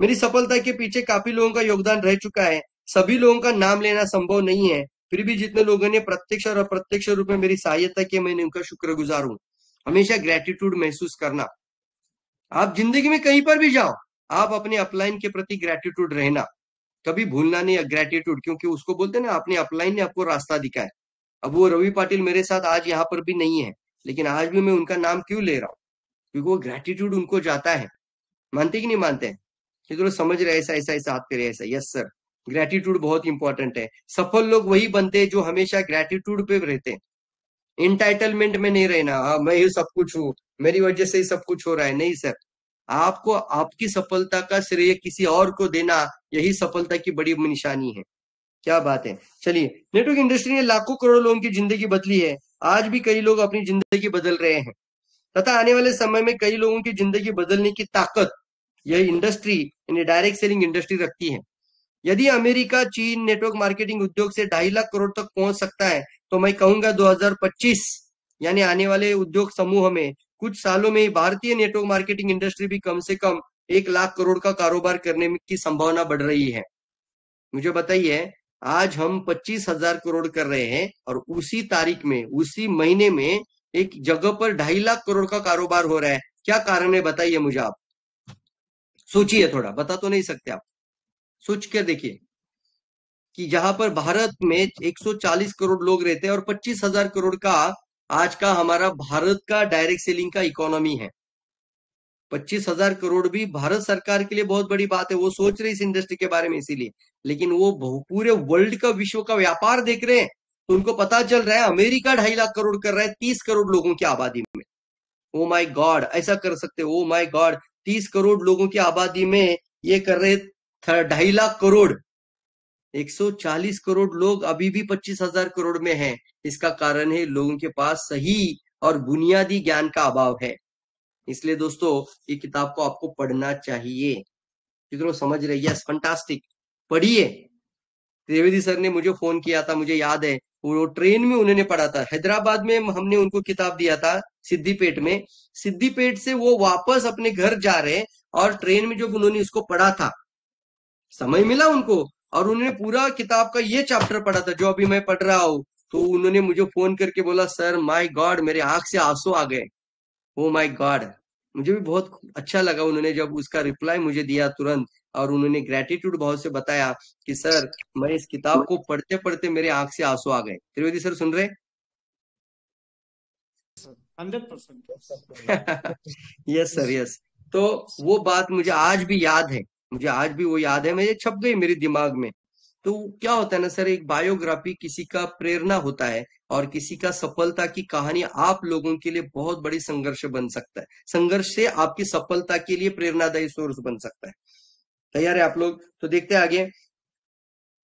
मेरी सफलता के पीछे काफी लोगों का योगदान रह चुका है। सभी लोगों का नाम लेना संभव नहीं है, फिर भी जितने लोगों ने प्रत्यक्ष और अप्रत्यक्ष रूप में मेरी सहायता की, मैंने उनका शुक्रगुजार हूँ। हमेशा ग्रेटिट्यूड महसूस करना। आप जिंदगी में कहीं पर भी जाओ, आप अपने अपलाइन के प्रति ग्रेटिट्यूड रहना, कभी भूलना नहीं ग्रेटिट्यूड, क्योंकि उसको बोलते हैं ना, अपने अपलाइन ने आपको रास्ता दिखाया। अब वो रवि पाटिल मेरे साथ आज यहाँ पर भी नहीं है, लेकिन आज भी मैं उनका नाम क्यों ले रहा हूँ? क्योंकि वो ग्रेटिट्यूड उनको जाता है। मानते कि नहीं मानते हैं? तो समझ रहे, ऐसा ऐसा ऐसा हाथ करे ऐसा। यस सर, ग्रेटिट्यूड बहुत इंपॉर्टेंट है। सफल लोग वही बनते हैं जो हमेशा ग्रेटिट्यूड पे रहते हैं। इंटाइटलमेंट में नहीं रहना, मैं ही सब कुछ हूँ, मेरी वजह से ही सब कुछ हो रहा है। नहीं सर, आपको आपकी सफलता का श्रेय किसी और को देना, यही सफलता की बड़ी निशानी है। क्या बात है। चलिए, नेटवर्क इंडस्ट्री ने लाखों करोड़ों लोगों की जिंदगी बदली है। आज भी कई लोग अपनी जिंदगी बदल रहे हैं, तथा आने वाले समय में कई लोगों की जिंदगी बदलने की ताकत यह इंडस्ट्री यानी डायरेक्ट सेलिंग इंडस्ट्री रखती है। यदि अमेरिका, चीन नेटवर्क मार्केटिंग उद्योग से 2.5 लाख करोड़ तक पहुंच सकता है, तो मैं कहूंगा 2025 यानी आने वाले उद्योग समूह में कुछ सालों में भारतीय नेटवर्क मार्केटिंग इंडस्ट्री भी कम से कम 1 लाख करोड़ का कारोबार करने की संभावना बढ़ रही है। मुझे बताइए, आज हम 25,000 करोड़ कर रहे हैं और उसी तारीख में, उसी महीने में एक जगह पर 2.5 लाख करोड़ का कारोबार हो रहा है। क्या कारण है बताइए मुझे आप। सोचिए थोड़ा, बता तो नहीं सकते आप, सोच कर देखिए कि जहां पर भारत में 140 करोड़ लोग रहते हैं और 25,000 करोड़ का आज का हमारा भारत का डायरेक्ट सेलिंग का इकोनॉमी है। 25,000 करोड़ भी भारत सरकार के लिए बहुत बड़ी बात है, वो सोच रहे इस इंडस्ट्री के बारे में इसीलिए, लेकिन वो पूरे वर्ल्ड का, विश्व का व्यापार देख रहे हैं तो उनको पता चल रहा है अमेरिका 2.5 लाख करोड़ कर रहा है 30 करोड़ लोगों की आबादी में। ओ माय गॉड, ऐसा कर सकते हो? ओ माय गॉड, 30 करोड़ लोगों की आबादी में ये कर रहे 2.5 लाख करोड़। 140 करोड़ लोग अभी भी 25,000 करोड़ में हैं। इसका कारण है लोगों के पास सही और बुनियादी ज्ञान का अभाव है। इसलिए दोस्तों ये किताब को आपको पढ़ना चाहिए। कितनों समझ रहे? यस, फंटास्टिक, पढ़िए। त्रिवेदी सर ने मुझे फोन किया था, मुझे याद है, वो ट्रेन में उन्होंने पढ़ा था। हैदराबाद में हमने उनको किताब दिया था, सिद्दीपेट में। सिद्दीपेट से वो वापस अपने घर जा रहे और ट्रेन में जब उन्होंने इसको पढ़ा था, समय मिला उनको और उन्होंने पूरा किताब का ये चैप्टर पढ़ा था जो अभी मैं पढ़ रहा हूं, तो उन्होंने मुझे फोन करके बोला, सर माय गॉड, मेरे आंख से आंसू आ गए। ओ माय गॉड, मुझे भी बहुत अच्छा लगा उन्होंने जब उसका रिप्लाई मुझे दिया तुरंत, और उन्होंने ग्रेटिट्यूड भाव से बताया कि सर मैं इस किताब को पढ़ते पढ़ते मेरे आंख से आंसू आ गए। त्रिवेदी सर सुन रहे? 100%। Yes sir, yes. तो वो बात मुझे आज भी याद है, मुझे आज भी वो याद है, मुझे छप गई मेरे दिमाग में। तो क्या होता है ना सर, एक बायोग्राफी किसी का प्रेरणा होता है और किसी का सफलता की कहानी आप लोगों के लिए बहुत बड़ी संघर्ष बन सकता है। संघर्ष से आपकी सफलता के लिए प्रेरणादायी सोर्स बन सकता है। तैयार है आप लोग? तो देखते हैं आगे।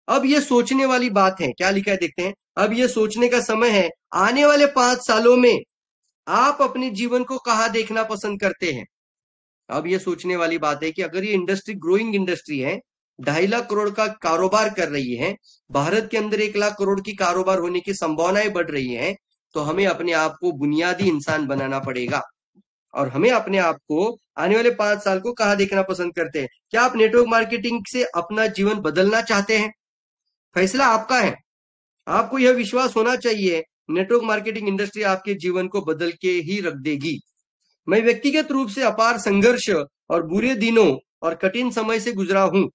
अब ये सोचने वाली बात है, क्या लिखा है देखते हैं। अब ये सोचने का समय है, आने वाले 5 सालों में आप अपने जीवन को कहाँ देखना पसंद करते हैं। अब ये सोचने वाली बात है कि अगर ये इंडस्ट्री ग्रोइंग इंडस्ट्री है, 2.5 लाख करोड़ का कारोबार कर रही है, भारत के अंदर 1 लाख करोड़ की कारोबार होने की संभावनाएं बढ़ रही हैं, तो हमें अपने आप को बुनियादी इंसान बनाना पड़ेगा और हमें अपने आप को आने वाले 5 साल को कहाँ देखना पसंद करते हैं। क्या आप नेटवर्क मार्केटिंग से अपना जीवन बदलना चाहते हैं? फैसला आपका है। आपको यह विश्वास होना चाहिए नेटवर्क मार्केटिंग इंडस्ट्री आपके जीवन को बदल के ही रख देगी। मैं व्यक्तिगत रूप से अपार संघर्ष और बुरे दिनों और कठिन समय से गुजरा हूं।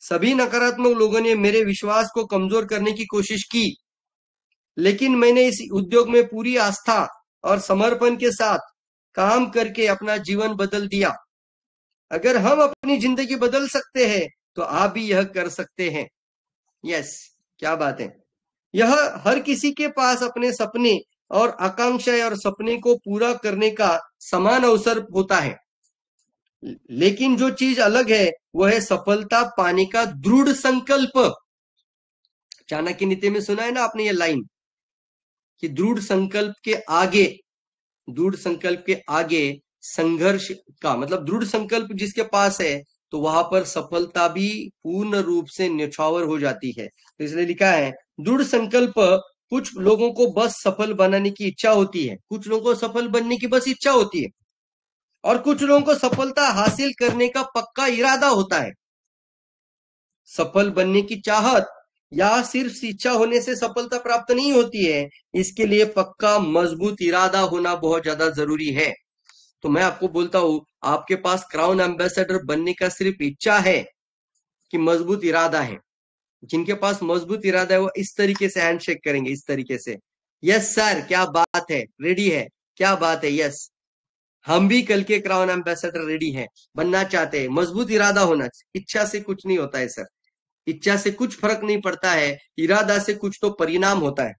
सभी नकारात्मक लोगों ने मेरे विश्वास को कमजोर करने की कोशिश की, लेकिन मैंने इस उद्योग में पूरी आस्था और समर्पण के साथ काम करके अपना जीवन बदल दिया। अगर हम अपनी जिंदगी बदल सकते हैं तो आप भी यह कर सकते हैं। यस, क्या बात है। यह हर किसी के पास अपने सपने और आकांक्षाएं और सपने को पूरा करने का समान अवसर होता है, लेकिन जो चीज अलग है वह है सफलता पाने का दृढ़ संकल्प। चाणक्य नीति में सुना है ना आपने ये लाइन कि दृढ़ संकल्प के आगे संघर्ष का मतलब, दृढ़ संकल्प जिसके पास है तो वहां पर सफलता भी पूर्ण रूप से न्यौछावर हो जाती है। तो इसलिए लिखा है दृढ़ संकल्प। कुछ लोगों को बस सफल बनाने की इच्छा होती है, कुछ लोगों को सफल बनने की बस इच्छा होती है, और कुछ लोगों को सफलता हासिल करने का पक्का इरादा होता है। सफल बनने की चाहत या सिर्फ इच्छा होने से सफलता प्राप्त नहीं होती है, इसके लिए पक्का मजबूत इरादा होना बहुत ज्यादा जरूरी है। तो मैं आपको बोलता हूं, आपके पास क्राउन एम्बेसडर बनने का सिर्फ इच्छा है कि मजबूत इरादा है। जिनके पास मजबूत इरादा है वो इस तरीके से हैंडशेक करेंगे, इस तरीके से, यस सर क्या बात है, रेडी है, क्या बात है, यस हम भी कल के क्राउन एम्बेसडर रेडी हैं, बनना चाहते हैं। मजबूत इरादा होना, इच्छा से कुछ नहीं होता है सर, इच्छा से कुछ फर्क नहीं पड़ता है, इरादा से कुछ तो परिणाम होता है।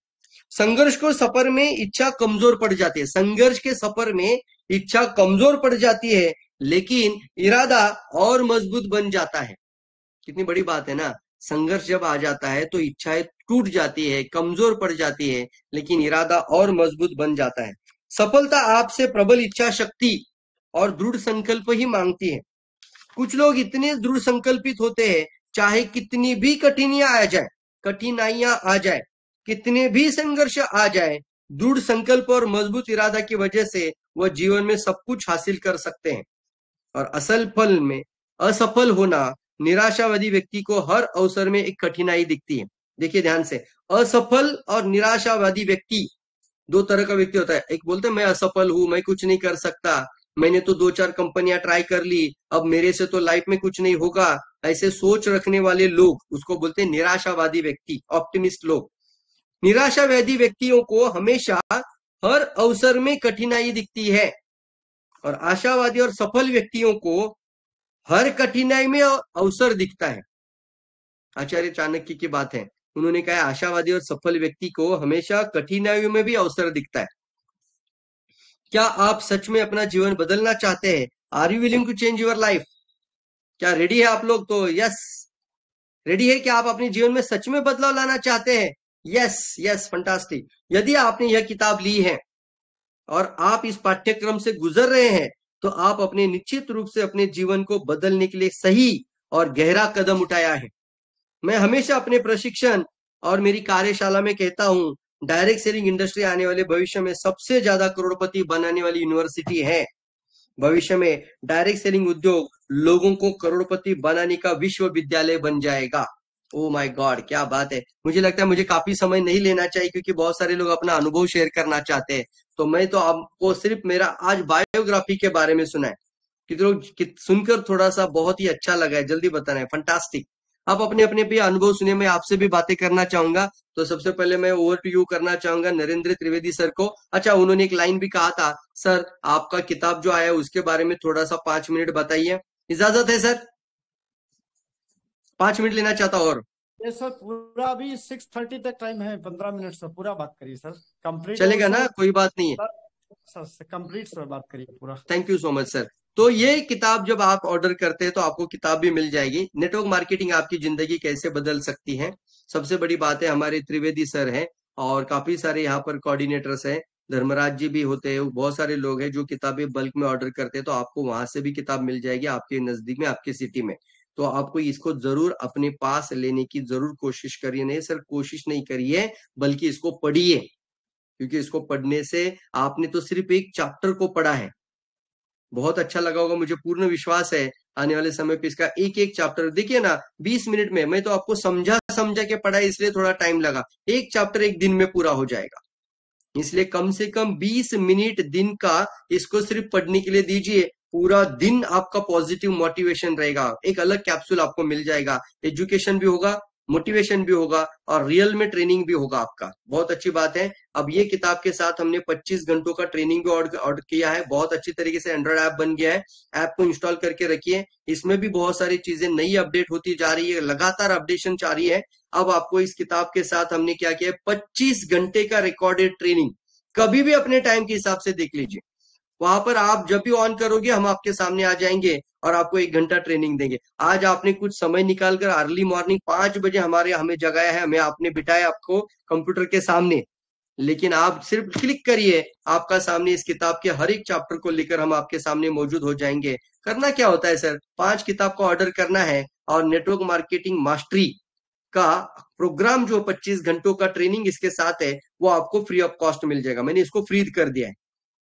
संघर्ष को सफर में इच्छा कमजोर पड़ जाती है, संघर्ष के सफर में इच्छा कमजोर पड़ जाती है, लेकिन इरादा और मजबूत बन जाता है। कितनी बड़ी बात है ना। संघर्ष जब आ जाता है तो इच्छाएं टूट जाती है, कमजोर पड़ जाती है, लेकिन इरादा और मजबूत बन जाता है। सफलता आपसे प्रबल इच्छा शक्ति और दृढ़ संकल्प ही मांगती है। कुछ लोग इतने दृढ़ संकल्पित होते हैं, चाहे कितनी भी कठिनाइयां आ जाए, कितने भी संघर्ष आ जाए, दृढ़ संकल्प और मजबूत इरादा की वजह से वह जीवन में सब कुछ हासिल कर सकते हैं। और असल फल में असफल होना, निराशावादी व्यक्ति को हर अवसर में एक कठिनाई दिखती है। देखिए ध्यान से, असफल और निराशावादी व्यक्ति, दो तरह का व्यक्ति होता है। एक बोलते हैं मैं असफल हूं, मैं कुछ नहीं कर सकता, मैंने तो 2-4 कंपनियां ट्राई कर ली, अब मेरे से तो लाइफ में कुछ नहीं होगा, ऐसे सोच रखने वाले लोग उसको बोलते हैं निराशावादी व्यक्ति, ऑप्टिमिस्ट लोग। निराशावादी व्यक्तियों को हमेशा हर अवसर में कठिनाई दिखती है, और आशावादी और सफल व्यक्तियों को हर कठिनाई में अवसर दिखता है। आचार्य चाणक्य की बात है, उन्होंने कहा आशावादी और सफल व्यक्ति को हमेशा कठिनाइयों में भी अवसर दिखता है। क्या आप सच में अपना जीवन बदलना चाहते हैं? Are you willing to change your life? क्या रेडी है आप लोग? तो यस, रेडी है कि आप अपने जीवन में सच में बदलाव लाना चाहते हैं? Yes yes, fantastic. यदि आपने यह किताब ली है और आप इस पाठ्यक्रम से गुजर रहे हैं, तो आप अपने निश्चित रूप से अपने जीवन को बदलने के लिए सही और गहरा कदम उठाया है। मैं हमेशा अपने प्रशिक्षण और मेरी कार्यशाला में कहता हूं, डायरेक्ट सेलिंग इंडस्ट्री आने वाले भविष्य में सबसे ज्यादा करोड़पति बनाने वाली यूनिवर्सिटी है। भविष्य में डायरेक्ट सेलिंग उद्योग लोगों को करोड़पति बनाने का विश्वविद्यालय बन जाएगा। ओ माय गॉड, क्या बात है। मुझे लगता है मुझे काफी समय नहीं लेना चाहिए, क्योंकि बहुत सारे लोग अपना अनुभव शेयर करना चाहते हैं। तो मैं तो आपको सिर्फ मेरा आज बायोग्राफी के बारे में सुना है, सुनकर थोड़ा सा बहुत ही अच्छा लगा है, जल्दी बताना है, फंटास्टिक। आप अपने अपने भी अनुभव सुनिए, मैं आपसे भी बातें करना चाहूंगा। तो सबसे पहले मैं ओवर टू यू करना चाहूंगा नरेंद्र त्रिवेदी सर को। अच्छा, उन्होंने एक लाइन भी कहा था, सर आपका किताब जो आया उसके बारे में थोड़ा सा 5 मिनट बताइए। इजाजत है सर? 5 मिनट लेना चाहता और ये सर पूरा अभी 6:30 तक टाइम है, 15 मिनट सर, पूरा बात करिए सर, कंप्लीट चलेगा ना? कोई बात नहीं है सर, कंप्लीट सर बात करिए पूरा। Thank you so much sir. तो ये किताब जब आप ऑर्डर करते हैं तो आपको किताब भी मिल जाएगी, नेटवर्क मार्केटिंग आपकी जिंदगी कैसे बदल सकती है। सबसे बड़ी बात है हमारे त्रिवेदी सर हैं, और काफी सारे यहाँ पर कोऑर्डिनेटर्स हैं, धर्मराज जी भी होते हैं, बहुत सारे लोग हैं जो किताबें बल्क में ऑर्डर करते हैं, तो आपको वहां से भी किताब मिल जाएगी आपके नजदीक में, आपके सिटी में। तो आपको इसको जरूर अपने पास लेने की जरूर कोशिश करिए, नहीं सर कोशिश नहीं करिए, बल्कि इसको पढ़िए, क्योंकि इसको पढ़ने से आपने तो सिर्फ एक चैप्टर को पढ़ा है, बहुत अच्छा लगा होगा, मुझे पूर्ण विश्वास है आने वाले समय पे इसका एक एक चैप्टर देखिए ना 20 मिनट में। मैं तो आपको समझा के पढ़ा, इसलिए थोड़ा टाइम लगा, एक चैप्टर एक दिन में पूरा हो जाएगा। इसलिए कम से कम 20 मिनट दिन का इसको सिर्फ पढ़ने के लिए दीजिए, पूरा दिन आपका पॉजिटिव मोटिवेशन रहेगा, एक अलग कैप्सूल आपको मिल जाएगा, एजुकेशन भी होगा, मोटिवेशन भी होगा, और रियल में ट्रेनिंग भी होगा आपका। बहुत अच्छी बात है। अब ये किताब के साथ हमने 25 घंटों का ट्रेनिंग भी ऑर्डर किया है, बहुत अच्छी तरीके से एंड्रॉइड ऐप बन गया है, ऐप को इंस्टॉल करके रखिए। इसमें भी बहुत सारी चीजें नई अपडेट होती जा रही है, लगातार अपडेशन जारी है। अब आपको इस किताब के साथ हमने क्या किया है, 25 घंटे का रिकॉर्डेड ट्रेनिंग, कभी भी अपने टाइम के हिसाब से देख लीजिए, वहां पर आप जब भी ऑन करोगे हम आपके सामने आ जाएंगे और आपको 1 घंटा ट्रेनिंग देंगे। आज आपने कुछ समय निकालकर अर्ली मॉर्निंग 5 बजे हमें जगाया है, हमें आपने बिठाया आपको कंप्यूटर के सामने, लेकिन आप सिर्फ क्लिक करिए, आपका सामने इस किताब के हर एक चैप्टर को लेकर हम आपके सामने मौजूद हो जाएंगे। करना क्या होता है सर, 5 किताब का ऑर्डर करना है, और नेटवर्क मार्केटिंग मास्टरी का प्रोग्राम जो 25 घंटों का ट्रेनिंग इसके साथ है, वो आपको फ्री ऑफ कॉस्ट मिल जाएगा। मैंने इसको फ्री कर दिया है,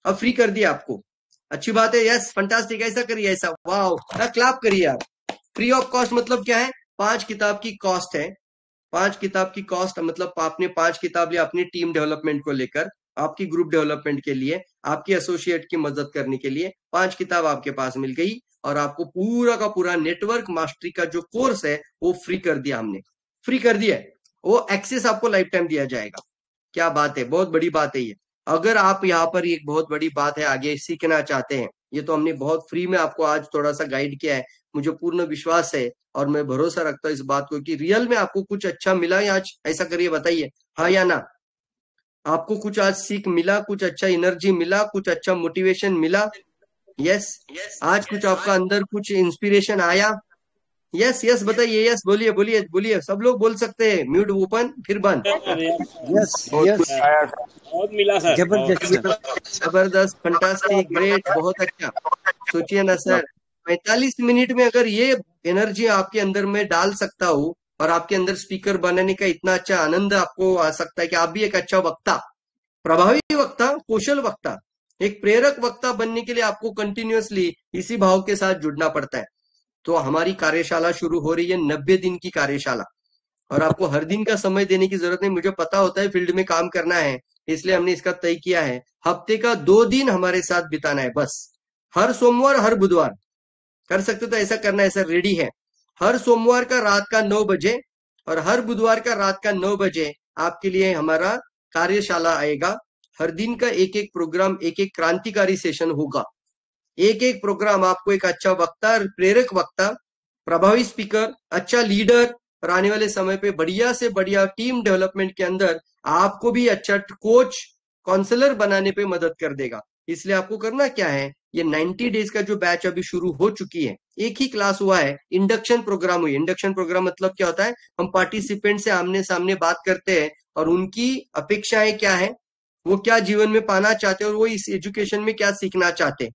अब फ्री कर दिया आपको, अच्छी बात है, यस फंटास्टिक, ऐसा करिए, ऐसा वाओ, क्लैप करिए आप। फ्री ऑफ कॉस्ट मतलब क्या है, 5 किताब की कॉस्ट है, 5 किताब की कॉस्ट मतलब आपने 5 किताब लिया अपनी टीम डेवलपमेंट को लेकर, आपकी ग्रुप डेवलपमेंट के लिए, आपकी एसोसिएट की मदद करने के लिए 5 किताब आपके पास मिल गई, और आपको पूरा का पूरा नेटवर्क मास्टरी का जो कोर्स है वो फ्री कर दिया, हमने फ्री कर दिया, वो एक्सेस आपको लाइफ टाइम दिया जाएगा। क्या बात है, बहुत बड़ी बात है ये। अगर आप यहाँ पर एक बहुत बड़ी बात है आगे सीखना चाहते हैं, ये तो हमने बहुत फ्री में आपको आज थोड़ा सा गाइड किया है, मुझे पूर्ण विश्वास है और मैं भरोसा रखता हूँ इस बात को कि रियल में आपको कुछ अच्छा मिला है आज, ऐसा करिए, बताइए हाँ या ना। आपको कुछ आज सीख मिला, कुछ अच्छा एनर्जी मिला, कुछ अच्छा मोटिवेशन मिला, यस आज कुछ आपका अंदर कुछ इंस्पिरेशन आया, यस यस बताइए, यस बोलिए बोलिए बोलिए, सब लोग बोल सकते हैं, म्यूट ओपन फिर बंद। यस यस बहुत मिला सर, जबरदस्त, फंटास्टिक, ग्रेट, बहुत अच्छा। सोचिए ना सर, 45 मिनट में अगर ये एनर्जी आपके अंदर में डाल सकता हूँ, और आपके अंदर स्पीकर बनने का इतना अच्छा आनंद आपको आ सकता है कि आप भी एक अच्छा वक्ता, प्रभावी वक्ता, कुशल वक्ता, एक प्रेरक वक्ता बनने के लिए आपको कंटिन्यूअसली इसी भाव के साथ जुड़ना पड़ता है। तो हमारी कार्यशाला शुरू हो रही है, 90 दिन की कार्यशाला, और आपको हर दिन का समय देने की जरूरत नहीं, मुझे पता होता है फील्ड में काम करना है, इसलिए हमने इसका तय किया है हफ्ते का 2 दिन हमारे साथ बिताना है बस। हर सोमवार हर बुधवार कर सकते तो ऐसा करना है सर, रेडी है। हर सोमवार का रात का 9 बजे और हर बुधवार का रात का 9 बजे आपके लिए हमारा कार्यशाला आएगा। हर दिन का एक एक प्रोग्राम, एक एक क्रांतिकारी सेशन होगा। एक एक प्रोग्राम आपको एक अच्छा वक्ता, प्रेरक वक्ता, प्रभावी स्पीकर, अच्छा लीडर और आने वाले समय पे बढ़िया से बढ़िया टीम डेवलपमेंट के अंदर आपको भी अच्छा कोच, काउंसलर बनाने पे मदद कर देगा। इसलिए आपको करना क्या है, ये 90 डेज का जो बैच अभी शुरू हो चुकी है, एक ही क्लास हुआ है, इंडक्शन प्रोग्राम हुई। इंडक्शन प्रोग्राम मतलब क्या होता है, हम पार्टिसिपेंट से आमने सामने बात करते हैं और उनकी अपेक्षाएं क्या है, वो क्या जीवन में पाना चाहते हैं और वो इस एजुकेशन में क्या सीखना चाहते हैं,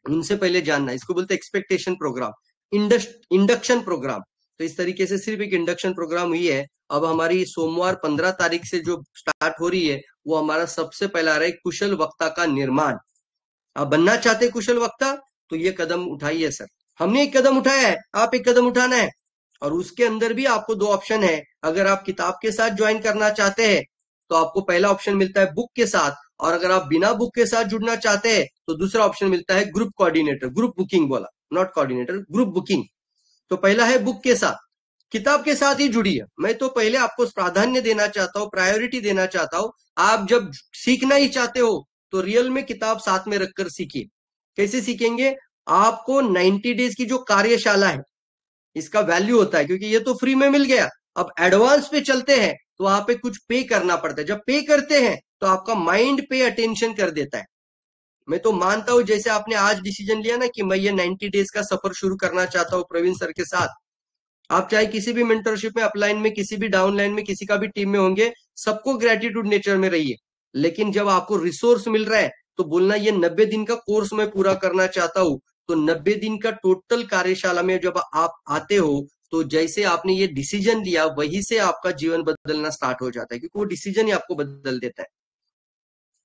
उनसे पहले जानना। इसको बोलते हैं एक्सपेक्टेशन प्रोग्राम, इंडक्शन प्रोग्राम। तो इस तरीके से सिर्फ एक इंडक्शन प्रोग्राम हुई है। अब हमारी सोमवार 15 तारीख से जो स्टार्ट हो रही है, वो हमारा सबसे पहला रहा है कुशल वक्ता का निर्माण। आप बनना चाहते हैं कुशल वक्ता, तो ये कदम उठाइए सर। हमने एक कदम उठाया है, आप एक कदम उठाना है। और उसके अंदर भी आपको 2 ऑप्शन है। अगर आप किताब के साथ ज्वाइन करना चाहते हैं तो आपको पहला ऑप्शन मिलता है बुक के साथ, और अगर आप बिना बुक के साथ जुड़ना चाहते हैं तो दूसरा ऑप्शन मिलता है ग्रुप कोऑर्डिनेटर, ग्रुप बुकिंग बोला, नॉट कोऑर्डिनेटर, ग्रुप बुकिंग। तो पहला है बुक के साथ, किताब के साथ ही जुड़िए। मैं तो पहले आपको प्राधान्य देना चाहता हूँ, प्रायोरिटी देना चाहता हूँ। आप जब सीखना ही चाहते हो तो रियल में किताब साथ में रखकर सीखिए। कैसे सीखेंगे, आपको 90 डेज की जो कार्यशाला है इसका वैल्यू होता है, क्योंकि ये तो फ्री में मिल गया। अब एडवांस पे चलते हैं तो वहां पे कुछ पे करना पड़ता है। जब पे करते हैं तो आपका माइंड पे अटेंशन कर देता है। मैं तो मानता हूं जैसे आपने आज डिसीजन लिया ना कि मैं ये 90 डेज का सफर शुरू करना चाहता हूं प्रवीण सर के साथ। आप चाहे किसी भी मेंटरशिप में, अपलाइन में, किसी भी डाउनलाइन में, किसी का भी टीम में होंगे, सबको ग्रेटिट्यूड नेचर में रहिए। लेकिन जब आपको रिसोर्स मिल रहा है तो बोलना ये 90 दिन का कोर्स मैं पूरा करना चाहता हूं। तो 90 दिन का टोटल कार्यशाला में जब आप आते हो तो जैसे आपने ये डिसीजन लिया वहीं से आपका जीवन बदलना स्टार्ट हो जाता है, क्योंकि वो डिसीजन ही आपको बदल देता है।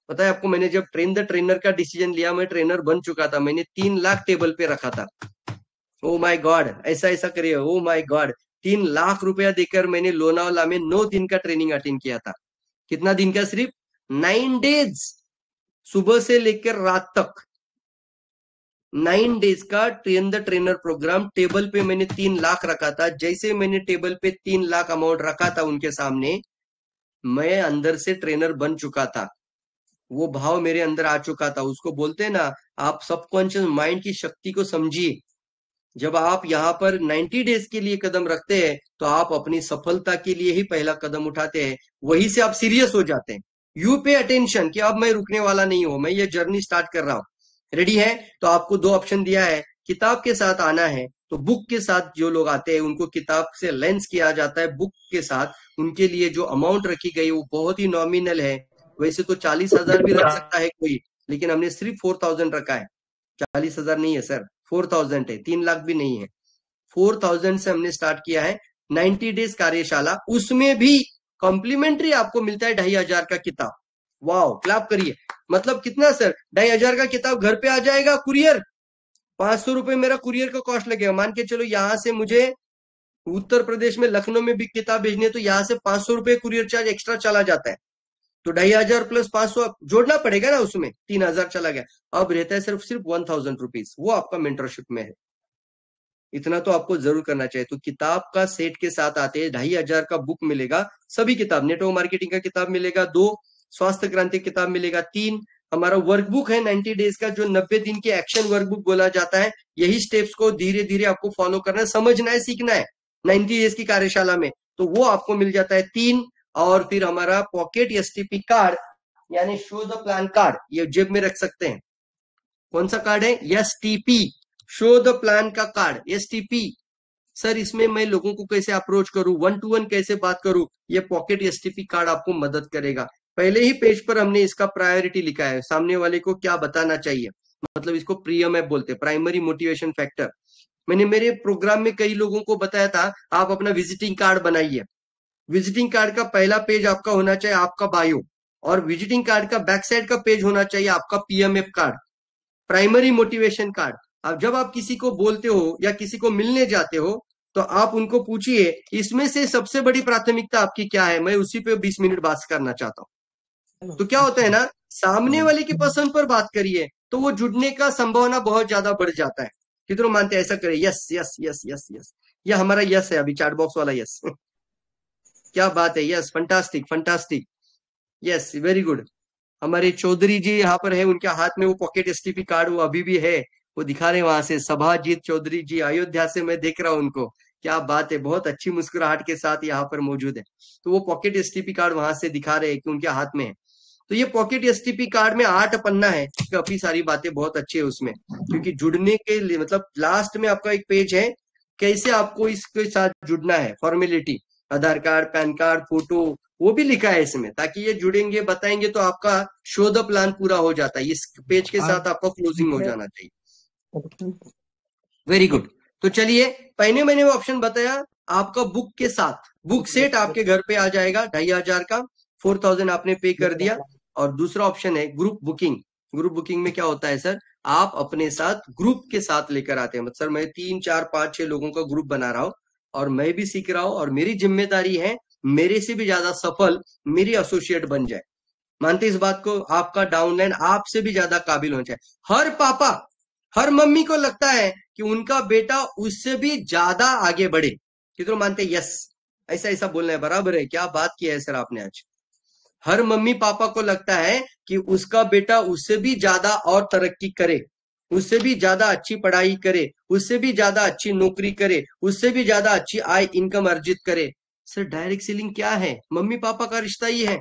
पता है आपको, मैंने जब ट्रेन द ट्रेनर का डिसीजन लिया, मैं ट्रेनर बन चुका था, मैंने 3 लाख टेबल पे रखा था। ओ माय गॉड, ऐसा ऐसा करिए, ओ माय गॉड, 3 लाख रुपया देकर मैंने लोनावाला में 9 दिन का ट्रेनिंग अटेंड किया था। कितना दिन का, सिर्फ 9 डेज, सुबह से लेकर रात तक 9 डेज का train the trainer program. Table पे मैंने 3 लाख रखा था। जैसे मैंने टेबल पे 3 लाख अमाउंट रखा था उनके सामने, मैं अंदर से ट्रेनर बन चुका था। वो भाव मेरे अंदर आ चुका था। उसको बोलते हैं ना, आप सबकॉन्शियस माइंड की शक्ति को समझिए। जब आप यहाँ पर 90 डेज के लिए कदम रखते हैं तो आप अपनी सफलता के लिए ही पहला कदम उठाते हैं, वहीं से आप सीरियस हो जाते हैं। यू पे अटेंशन कि अब मैं रुकने वाला नहीं हूं, मैं ये जर्नी स्टार्ट कर रहा हूं। रेडी है? तो आपको 2 ऑप्शन दिया है, किताब के साथ आना है तो बुक के साथ जो लोग आते हैं उनको किताब से लेंस किया जाता है। बुक के साथ उनके लिए जो अमाउंट रखी गई वो बहुत ही नॉमिनल है। वैसे तो 40,000 भी रख सकता है कोई, लेकिन हमने सिर्फ 4,000 रखा है। 40,000 नहीं है सर, 4,000 है, 3 लाख भी नहीं है। 4,000 से हमने स्टार्ट किया है 90 डेज कार्यशाला। उसमें भी कॉम्प्लीमेंट्री आपको मिलता है 2,500 का किताब। वाओ, क्लैप करिए। मतलब कितना सर, 2,500 का किताब घर पे आ जाएगा, कुरियर 500 रुपए मेरा कुरियर का कॉस्ट लगेगा। मान के चलो यहां से मुझे उत्तर प्रदेश में लखनऊ में भी किताब भेजनी है तो यहां से 500 रुपए कुरियर चार्ज एक्स्ट्रा चला जाता है। तो 2,500 प्लस 500 जोड़ना पड़ेगा ना, उसमें 3,000 चला गया। अब रहता है सिर्फ 1,000 रुपीज, वो आपका मेंटरशिप में है। इतना तो आपको जरूर करना चाहिए। तो किताब का सेट के साथ आते हैं 2,500 का बुक मिलेगा, सभी किताब, नेटवर्क मार्केटिंग का किताब मिलेगा 2, स्वास्थ्य क्रांति किताब मिलेगा 3, हमारा वर्कबुक है 90 डेज का जो 90 दिन की एक्शन वर्कबुक बोला जाता है। यही स्टेप्स को धीरे धीरे आपको फॉलो करना है, समझना है, सीखना है 90 डेज की कार्यशाला में। तो वो आपको मिल जाता है 3। और फिर हमारा पॉकेट एसटीपी कार्ड, यानी शो द प्लान कार्ड, ये जेब में रख सकते हैं। कौन सा कार्ड है? एसटीपी, शो द प्लान का कार्ड, एसटीपी। सर इसमें मैं लोगों को कैसे अप्रोच करूं, 1 to 1 कैसे बात करूं, ये पॉकेट एसटीपी कार्ड आपको मदद करेगा। पहले ही पेज पर हमने इसका प्रायोरिटी लिखा है, सामने वाले को क्या बताना चाहिए, मतलब इसको प्रीएमएफ बोलते हैं, प्राइमरी मोटिवेशन फैक्टर। मैंने मेरे प्रोग्राम में कई लोगों को बताया था, आप अपना विजिटिंग कार्ड बनाइए। विजिटिंग कार्ड का पहला पेज आपका होना चाहिए आपका बायो, और विजिटिंग कार्ड का बैक साइड का पेज होना चाहिए आपका PMF card, primary motivation card. अब जब आप किसी को बोलते हो या किसी को मिलने जाते हो तो आप उनको पूछिए इसमें से सबसे बड़ी प्राथमिकता आपकी क्या है, मैं उसी पे 20 मिनट बात करना चाहता हूँ। तो क्या होता है ना, सामने वाले की पसंद पर बात करिए तो वो जुड़ने का संभावना बहुत ज्यादा बढ़ जाता है। कितने मानते हैं ऐसा करें? Yes yes yes yes yes, यह हमारा यस है अभी, चैट बॉक्स वाला यस। क्या बात है, yes, fantastic fantastic, yes, very good. हमारे चौधरी जी यहाँ पर है, उनके हाथ में वो पॉकेट एसटीपी कार्ड वो अभी भी है, वो दिखा रहे हैं वहां से। सभाजीत चौधरी जी अयोध्या से मैं देख रहा हूँ उनको, क्या बात है, बहुत अच्छी मुस्कुराहट के साथ यहाँ पर मौजूद है। तो वो पॉकेट एसटीपी कार्ड वहां से दिखा रहे हैं कि उनके हाथ में है। तो ये पॉकेट एसटीपी कार्ड में 8 पन्ना है, काफी सारी बातें बहुत अच्छी है उसमें, क्योंकि जुड़ने के लिए मतलब लास्ट में आपका एक पेज है कैसे आपको इसके साथ जुड़ना है, फॉर्मेलिटी, आधार कार्ड, पैन कार्ड, फोटो, वो भी लिखा है इसमें, ताकि ये जुड़ेंगे बताएंगे तो आपका शो द प्लान पूरा हो जाता है। इस पेज के साथ आपका क्लोजिंग हो जाना चाहिए। Very good. तो चलिए, पहले मैंने वो ऑप्शन बताया आपका बुक के साथ, बुक सेट आपके घर पे आ जाएगा 2500 का, 4000 आपने पे कर दिया। और दूसरा ऑप्शन है ग्रुप बुकिंग। ग्रुप बुकिंग में क्या होता है सर, आप अपने साथ ग्रुप के साथ लेकर आते हैं, मतलब सर मैं 3 4 5 6 लोगों का ग्रुप बना रहा हूं और मैं भी सीख रहा हूं और मेरी जिम्मेदारी है मेरे से भी ज्यादा सफल मेरी एसोसिएट बन जाए। मानते इस बात को? आपका डाउनलाइन आपसे भी ज्यादा काबिल होना चाहिए। हर पापा हर मम्मी को लगता है कि उनका बेटा उससे भी ज्यादा आगे बढ़े। कितने मानते? यस, ऐसा ऐसा बोलना है, बराबर है, क्या बात किया है सर आपने आज। हर मम्मी पापा को लगता है कि उसका बेटा उससे भी ज्यादा और तरक्की करे, उससे भी ज्यादा अच्छी पढ़ाई करे, उससे भी ज्यादा अच्छी नौकरी करे, उससे भी ज्यादा अच्छी आय इनकम अर्जित करे। सर डायरेक्ट सेलिंग क्या है? मम्मी पापा का रिश्ता ही है,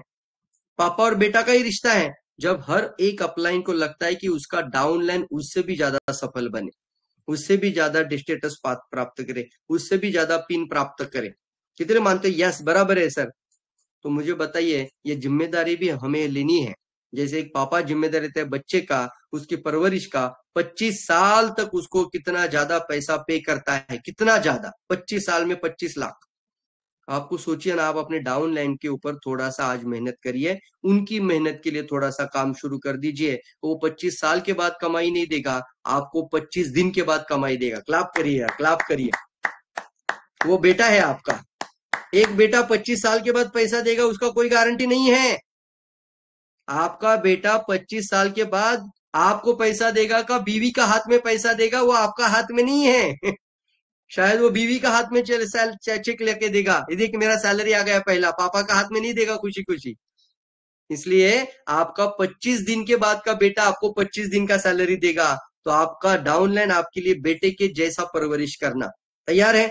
पापा और बेटा का ही रिश्ता है। जब हर एक अपलाइन को लगता है कि उसका डाउनलाइन उससे भी ज्यादा सफल बने, उससे भी ज्यादा स्टेटस प्राप्त करे, उससे भी ज्यादा पिन प्राप्त करे। कितने मानते हैं? यस, बराबर है सर। तो मुझे बताइए, ये जिम्मेदारी भी हमें लेनी है। जैसे एक पापा जिम्मेदारी लेता है बच्चे का, उसकी परवरिश का, 25 साल तक उसको कितना ज्यादा पैसा पे करता है, कितना ज्यादा, 25 साल में 25 लाख। आपको सोचिए ना, आप अपने डाउन लाइन के ऊपर थोड़ा सा आज मेहनत करिए, उनकी मेहनत के लिए थोड़ा सा काम शुरू कर दीजिए। वो 25 साल के बाद कमाई नहीं देगा, आपको 25 दिन के बाद कमाई देगा। क्लैप करिए यार, क्लैप करिए। वो बेटा है आपका, एक बेटा 25 साल के बाद पैसा देगा उसका कोई गारंटी नहीं है। आपका बेटा 25 साल के बाद आपको पैसा देगा का बीवी का हाथ में पैसा देगा, वो आपका हाथ में नहीं है। शायद वो बीवी का हाथ में चेक लेके देगा, ये देख मेरा सैलरी आ गया पहला, पापा का हाथ में नहीं देगा खुशी खुशी। इसलिए आपका 25 दिन के बाद का बेटा आपको 25 दिन का सैलरी देगा। तो आपका डाउनलाइन आपके लिए बेटे के जैसा परवरिश करना तैयार है?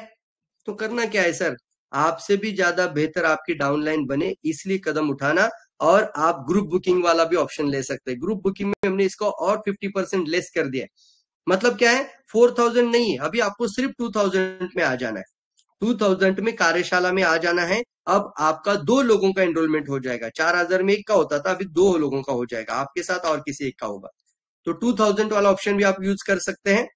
तो करना क्या है सर, आपसे भी ज्यादा बेहतर आपकी डाउनलाइन बने, इसलिए कदम उठाना। और आप ग्रुप बुकिंग वाला भी ऑप्शन ले सकते हैं। ग्रुप बुकिंग में हमने इसको और 50% लेस कर दिया है। मतलब क्या है, 4000 नहीं है, अभी आपको सिर्फ 2000 में आ जाना है। 2000 में कार्यशाला में आ जाना है। अब आपका 2 लोगों का एनरोलमेंट हो जाएगा। 4000 में एक का होता था, अभी 2 लोगों का हो जाएगा, आपके साथ और किसी एक का होगा। तो 2000 वाला ऑप्शन भी आप यूज कर सकते हैं।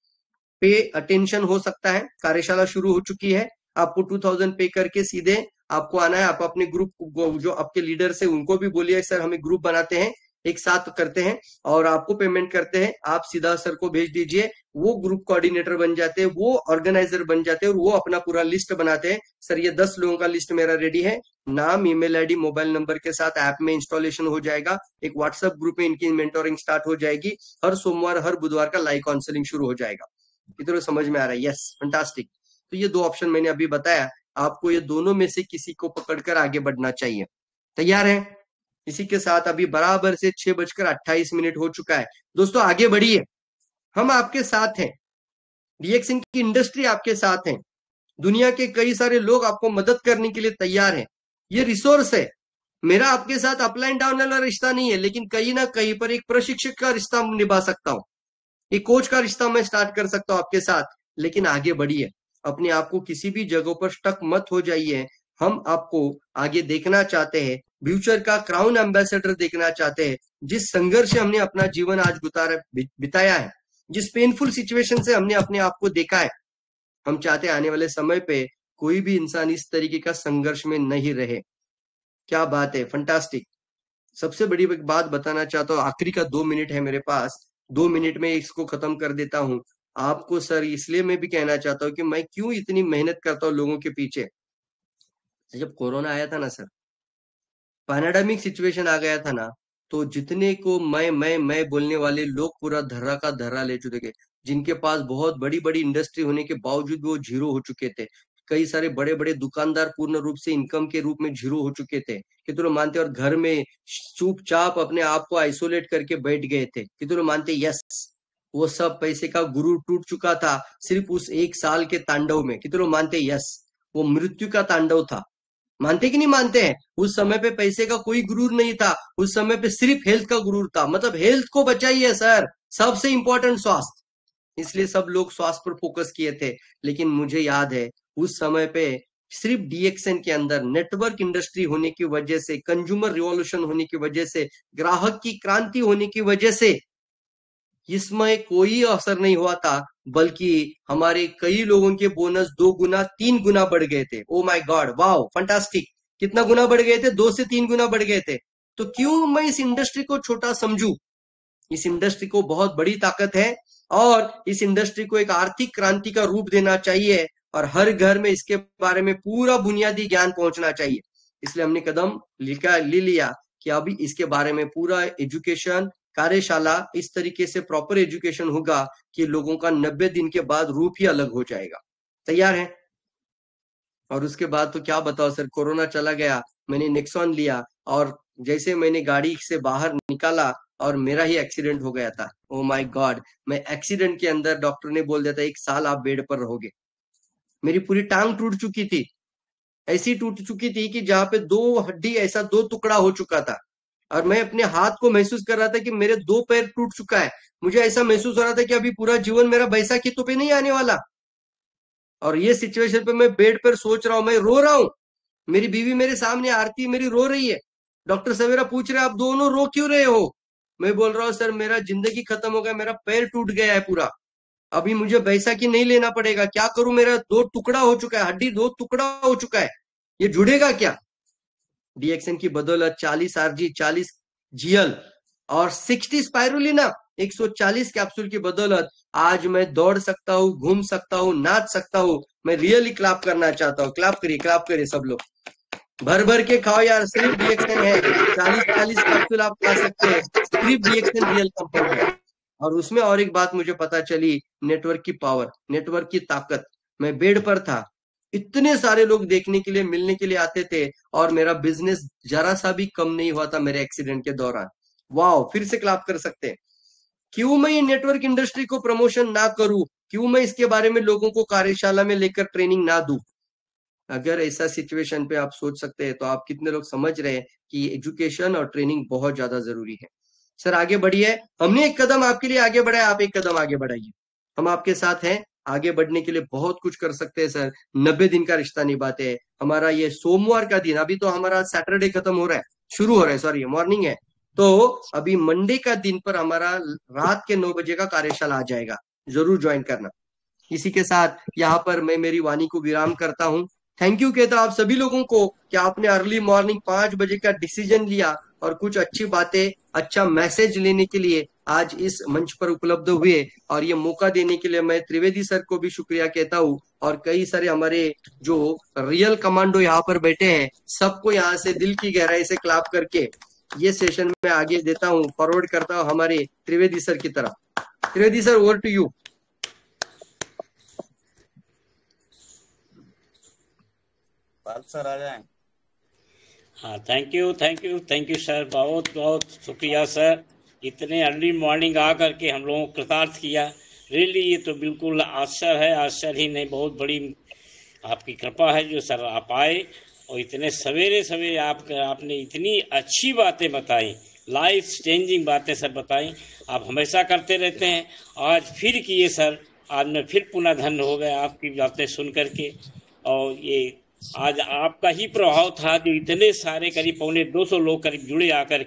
पे अटेंशन हो सकता है, कार्यशाला शुरू हो चुकी है, आपको 2000 पे करके सीधे आपको आना है। आप अपने ग्रुप जो आपके लीडर से उनको भी बोलिए सर हमें ग्रुप बनाते हैं, एक साथ करते हैं और आपको पेमेंट करते हैं, आप सीधा सर को भेज दीजिए, वो ग्रुप कोऑर्डिनेटर बन जाते हैं, वो ऑर्गेनाइजर बन जाते हैं और वो अपना पूरा लिस्ट बनाते हैं। सर ये 10 लोगों का लिस्ट मेरा रेडी है, नाम, ईमेल आईडी, मोबाइल नंबर के साथ ऐप में इंस्टॉलेशन हो जाएगा। एक व्हाट्सएप ग्रुप में इनकी मेंटोरिंग स्टार्ट हो जाएगी। हर सोमवार हर बुधवार का लाइव काउंसलिंग शुरू हो जाएगा। इधर समझ में आ रहा है? Yes, fantastic. तो ये 2 ऑप्शन मैंने अभी बताया, आपको ये दोनों में से किसी को पकड़कर आगे बढ़ना चाहिए। तैयार है? इसी के साथ अभी बराबर से 6:28 हो चुका है। दोस्तों आगे बढ़िए, हम आपके साथ हैं, डीएक्सन की इंडस्ट्री आपके साथ है, दुनिया के कई सारे लोग आपको मदद करने के लिए तैयार हैं। ये रिसोर्स है। मेरा आपके साथ अपलाइन डाउन वाला रिश्ता नहीं है, लेकिन कहीं ना कहीं पर एक प्रशिक्षक का रिश्ता निभा सकता हूं, एक कोच का रिश्ता मैं स्टार्ट कर सकता हूं आपके साथ। लेकिन आगे बढ़िए, अपने आप को किसी भी जगह पर स्टक मत हो जाइए। हम आपको आगे देखना चाहते हैं, फ्यूचर का क्राउन एम्बेसडर देखना चाहते हैं। जिस संघर्ष से हमने अपना जीवन आज बिताया है, जिस पेनफुल सिचुएशन से हमने अपने आप को देखा है, हम चाहते हैं आने वाले समय पे कोई भी इंसान इस तरीके का संघर्ष में नहीं रहे। क्या बात है, फंटास्टिक। सबसे बड़ी बात बताना चाहता हूँ, आखिरी का 2 मिनट है मेरे पास, 2 मिनट में इसको खत्म कर देता हूं। आपको सर इसलिए मैं भी कहना चाहता हूँ कि मैं क्यों इतनी मेहनत करता हूँ लोगों के पीछे। जब कोरोना आया था ना सर, पैनाडेमिक सिचुएशन आ गया था ना, तो जितने को मैं बोलने वाले लोग पूरा धर्रा का धर्रा ले चुके थे, जिनके पास बहुत बड़ी बड़ी इंडस्ट्री होने के बावजूद भी वो जीरो हो चुके थे। कई सारे बड़े बड़े दुकानदार पूर्ण रूप से इनकम के रूप में जीरो हो चुके थे, कि तो मानते, और घर में चुपचाप अपने आप को आइसोलेट करके बैठ गए थे, कि तो मानते यस वो सब पैसे का गुरु टूट चुका था सिर्फ उस एक साल के तांडव में, कि तो मानते यस वो मृत्यु का तांडव था। मानते कि नहीं मानते हैं? उस समय पे पैसे का कोई गुरूर नहीं था, उस समय पे सिर्फ हेल्थ का गुरूर था। मतलब हेल्थ को बचाइए सर, सबसे इंपॉर्टेंट स्वास्थ्य। इसलिए सब लोग स्वास्थ्य पर फोकस किए थे। लेकिन मुझे याद है उस समय पे सिर्फ डीएक्सएन के अंदर नेटवर्क इंडस्ट्री होने की वजह से, कंज्यूमर रिवॉल्यूशन होने की वजह से, ग्राहक की क्रांति होने की वजह से इसमें कोई असर नहीं हुआ था, बल्कि हमारे कई लोगों के बोनस 2 गुना 3 गुना बढ़ गए थे। Oh my God, wow, fantastic. कितना गुना बढ़ गए थे? 2 से 3 गुना बढ़ गए थे। तो क्यों मैं इस इंडस्ट्री को छोटा समझूं? इस इंडस्ट्री को बहुत बड़ी ताकत है, और इस इंडस्ट्री को एक आर्थिक क्रांति का रूप देना चाहिए, और हर घर में इसके बारे में पूरा बुनियादी ज्ञान पहुंचना चाहिए। इसलिए हमने कदम ले लिया कि अभी इसके बारे में पूरा एजुकेशन कार्यशाला, इस तरीके से प्रॉपर एजुकेशन होगा कि लोगों का 90 दिन के बाद रूप ही अलग हो जाएगा। तैयार है? और उसके बाद तो क्या बताओ सर, कोरोना चला गया, मैंने नेक्सॉन लिया, और जैसे मैंने गाड़ी से बाहर निकाला और मेरा ही एक्सीडेंट हो गया था। ओ माय गॉड, मैं एक्सीडेंट के अंदर डॉक्टर ने बोल दिया था 1 साल आप बेड पर रहोगे। मेरी पूरी टांग टूट चुकी थी, ऐसी टूट चुकी थी कि जहां पे 2 हड्डी ऐसा 2 टुकड़ा हो चुका था, और मैं अपने हाथ को महसूस कर रहा था कि मेरे 2 पैर टूट चुका है। मुझे ऐसा महसूस हो रहा था कि अभी पूरा जीवन मेरा बैसाखी तो पे नहीं आने वाला। और ये सिचुएशन पे मैं बेड पर सोच रहा हूं, मैं रो रहा हूं, मेरी बीवी मेरे सामने, आरती मेरी रो रही है। डॉक्टर सवेरा पूछ रहे आप दोनों रो क्यों रहे हो? मैं बोल रहा हूँ सर मेरा जिंदगी खत्म हो गया, मेरा पैर टूट गया है पूरा, अभी मुझे बैसाखी नहीं लेना पड़ेगा, क्या करूं? मेरा 2 टुकड़ा हो चुका है, हड्डी 2 टुकड़ा हो चुका है, ये जुड़ेगा क्या? डीएक्सएन की बदौलत 40 आरजी, 40 जीएल और 60 स्पाइरुलिना, 140 कैप्सूल की बदौलत आज मैं दौड़ सकता हूँ, घूम सकता हूँ, नाच सकता हूँ। मैं रियली क्लैप करना चाहता हूँ। क्लैप करिए सब लोग, भर भर के खाओ यार, सिर्फ डीएक्सएन है। 40 कैप्सूल आप खा सकते हैं, सिर्फ डीएक्सएन रियल कंपनी है। और उसमें और एक बात मुझे पता चली, नेटवर्क की पावर, नेटवर्क की ताकत। मैं बेड पर था, इतने सारे लोग देखने के लिए, मिलने के लिए आते थे, और मेरा बिजनेस जरा सा भी कम नहीं हुआ था मेरे एक्सीडेंट के दौरान। वाओ, फिर से क्लैप कर सकते हैं। क्यों मैं ये नेटवर्क इंडस्ट्री को प्रमोशन ना करूं? क्यों मैं इसके बारे में लोगों को कार्यशाला में लेकर ट्रेनिंग ना दूं? अगर ऐसा सिचुएशन पे आप सोच सकते हैं, तो आप कितने लोग समझ रहे हैं कि एजुकेशन और ट्रेनिंग बहुत ज्यादा जरूरी है। सर आगे बढ़िए, हमने एक कदम आपके लिए आगे बढ़ाया, आप एक कदम आगे बढ़ाइए, हम आपके साथ हैं। आगे बढ़ने के लिए बहुत कुछ कर सकते हैं सर। 90 दिन का रिश्ता निभाते हैं। हमारा ये सोमवार का दिन, अभी तो हमारा सैटरडे खत्म हो रहा है, शुरू हो रहा है, सॉरी मॉर्निंग है, तो अभी मंडे का दिन पर हमारा रात के 9 बजे का कार्यशाला आ जाएगा, जरूर ज्वाइन करना। इसी के साथ यहाँ पर मैं मेरी वाणी को विराम करता हूँ। थैंक यू कहता आप सभी लोगों को कि आपने अर्ली मॉर्निंग 5 बजे का डिसीजन लिया, और कुछ अच्छी बातें, अच्छा मैसेज लेने के लिए आज इस मंच पर उपलब्ध हुए, और ये मौका देने के लिए मैं त्रिवेदी सर को भी शुक्रिया कहता हूँ, और कई सारे हमारे जो रियल कमांडो यहाँ पर बैठे हैं, सबको यहाँ से दिल की गहराई से क्लैप करके ये सेशन में आगे देता हूँ, फॉरवर्ड करता हूँ हमारे त्रिवेदी सर की तरफ। Trivedi sir, over to you. Sir आ जाए। हाँ, थैंक यू सर, बहुत बहुत शुक्रिया सर, इतने अर्ली मॉर्निंग आ करके हम लोगों को कृतार्थ किया। रियली ये तो बिल्कुल आश्चर्य है, आश्चर्य ही नहीं, बहुत बड़ी आपकी कृपा है जो सर आप आए, और इतने सवेरे सवेरे आपने इतनी अच्छी बातें बताई, लाइफ चेंजिंग बातें सर बताई। आप हमेशा करते रहते हैं, आज फिर किए सर, आज मैं फिर पुनः धन्य हो गया आपकी बातें सुन करके। और ये आज आपका ही प्रभाव था जो इतने सारे करीब 250 लोग करीब जुड़े आकर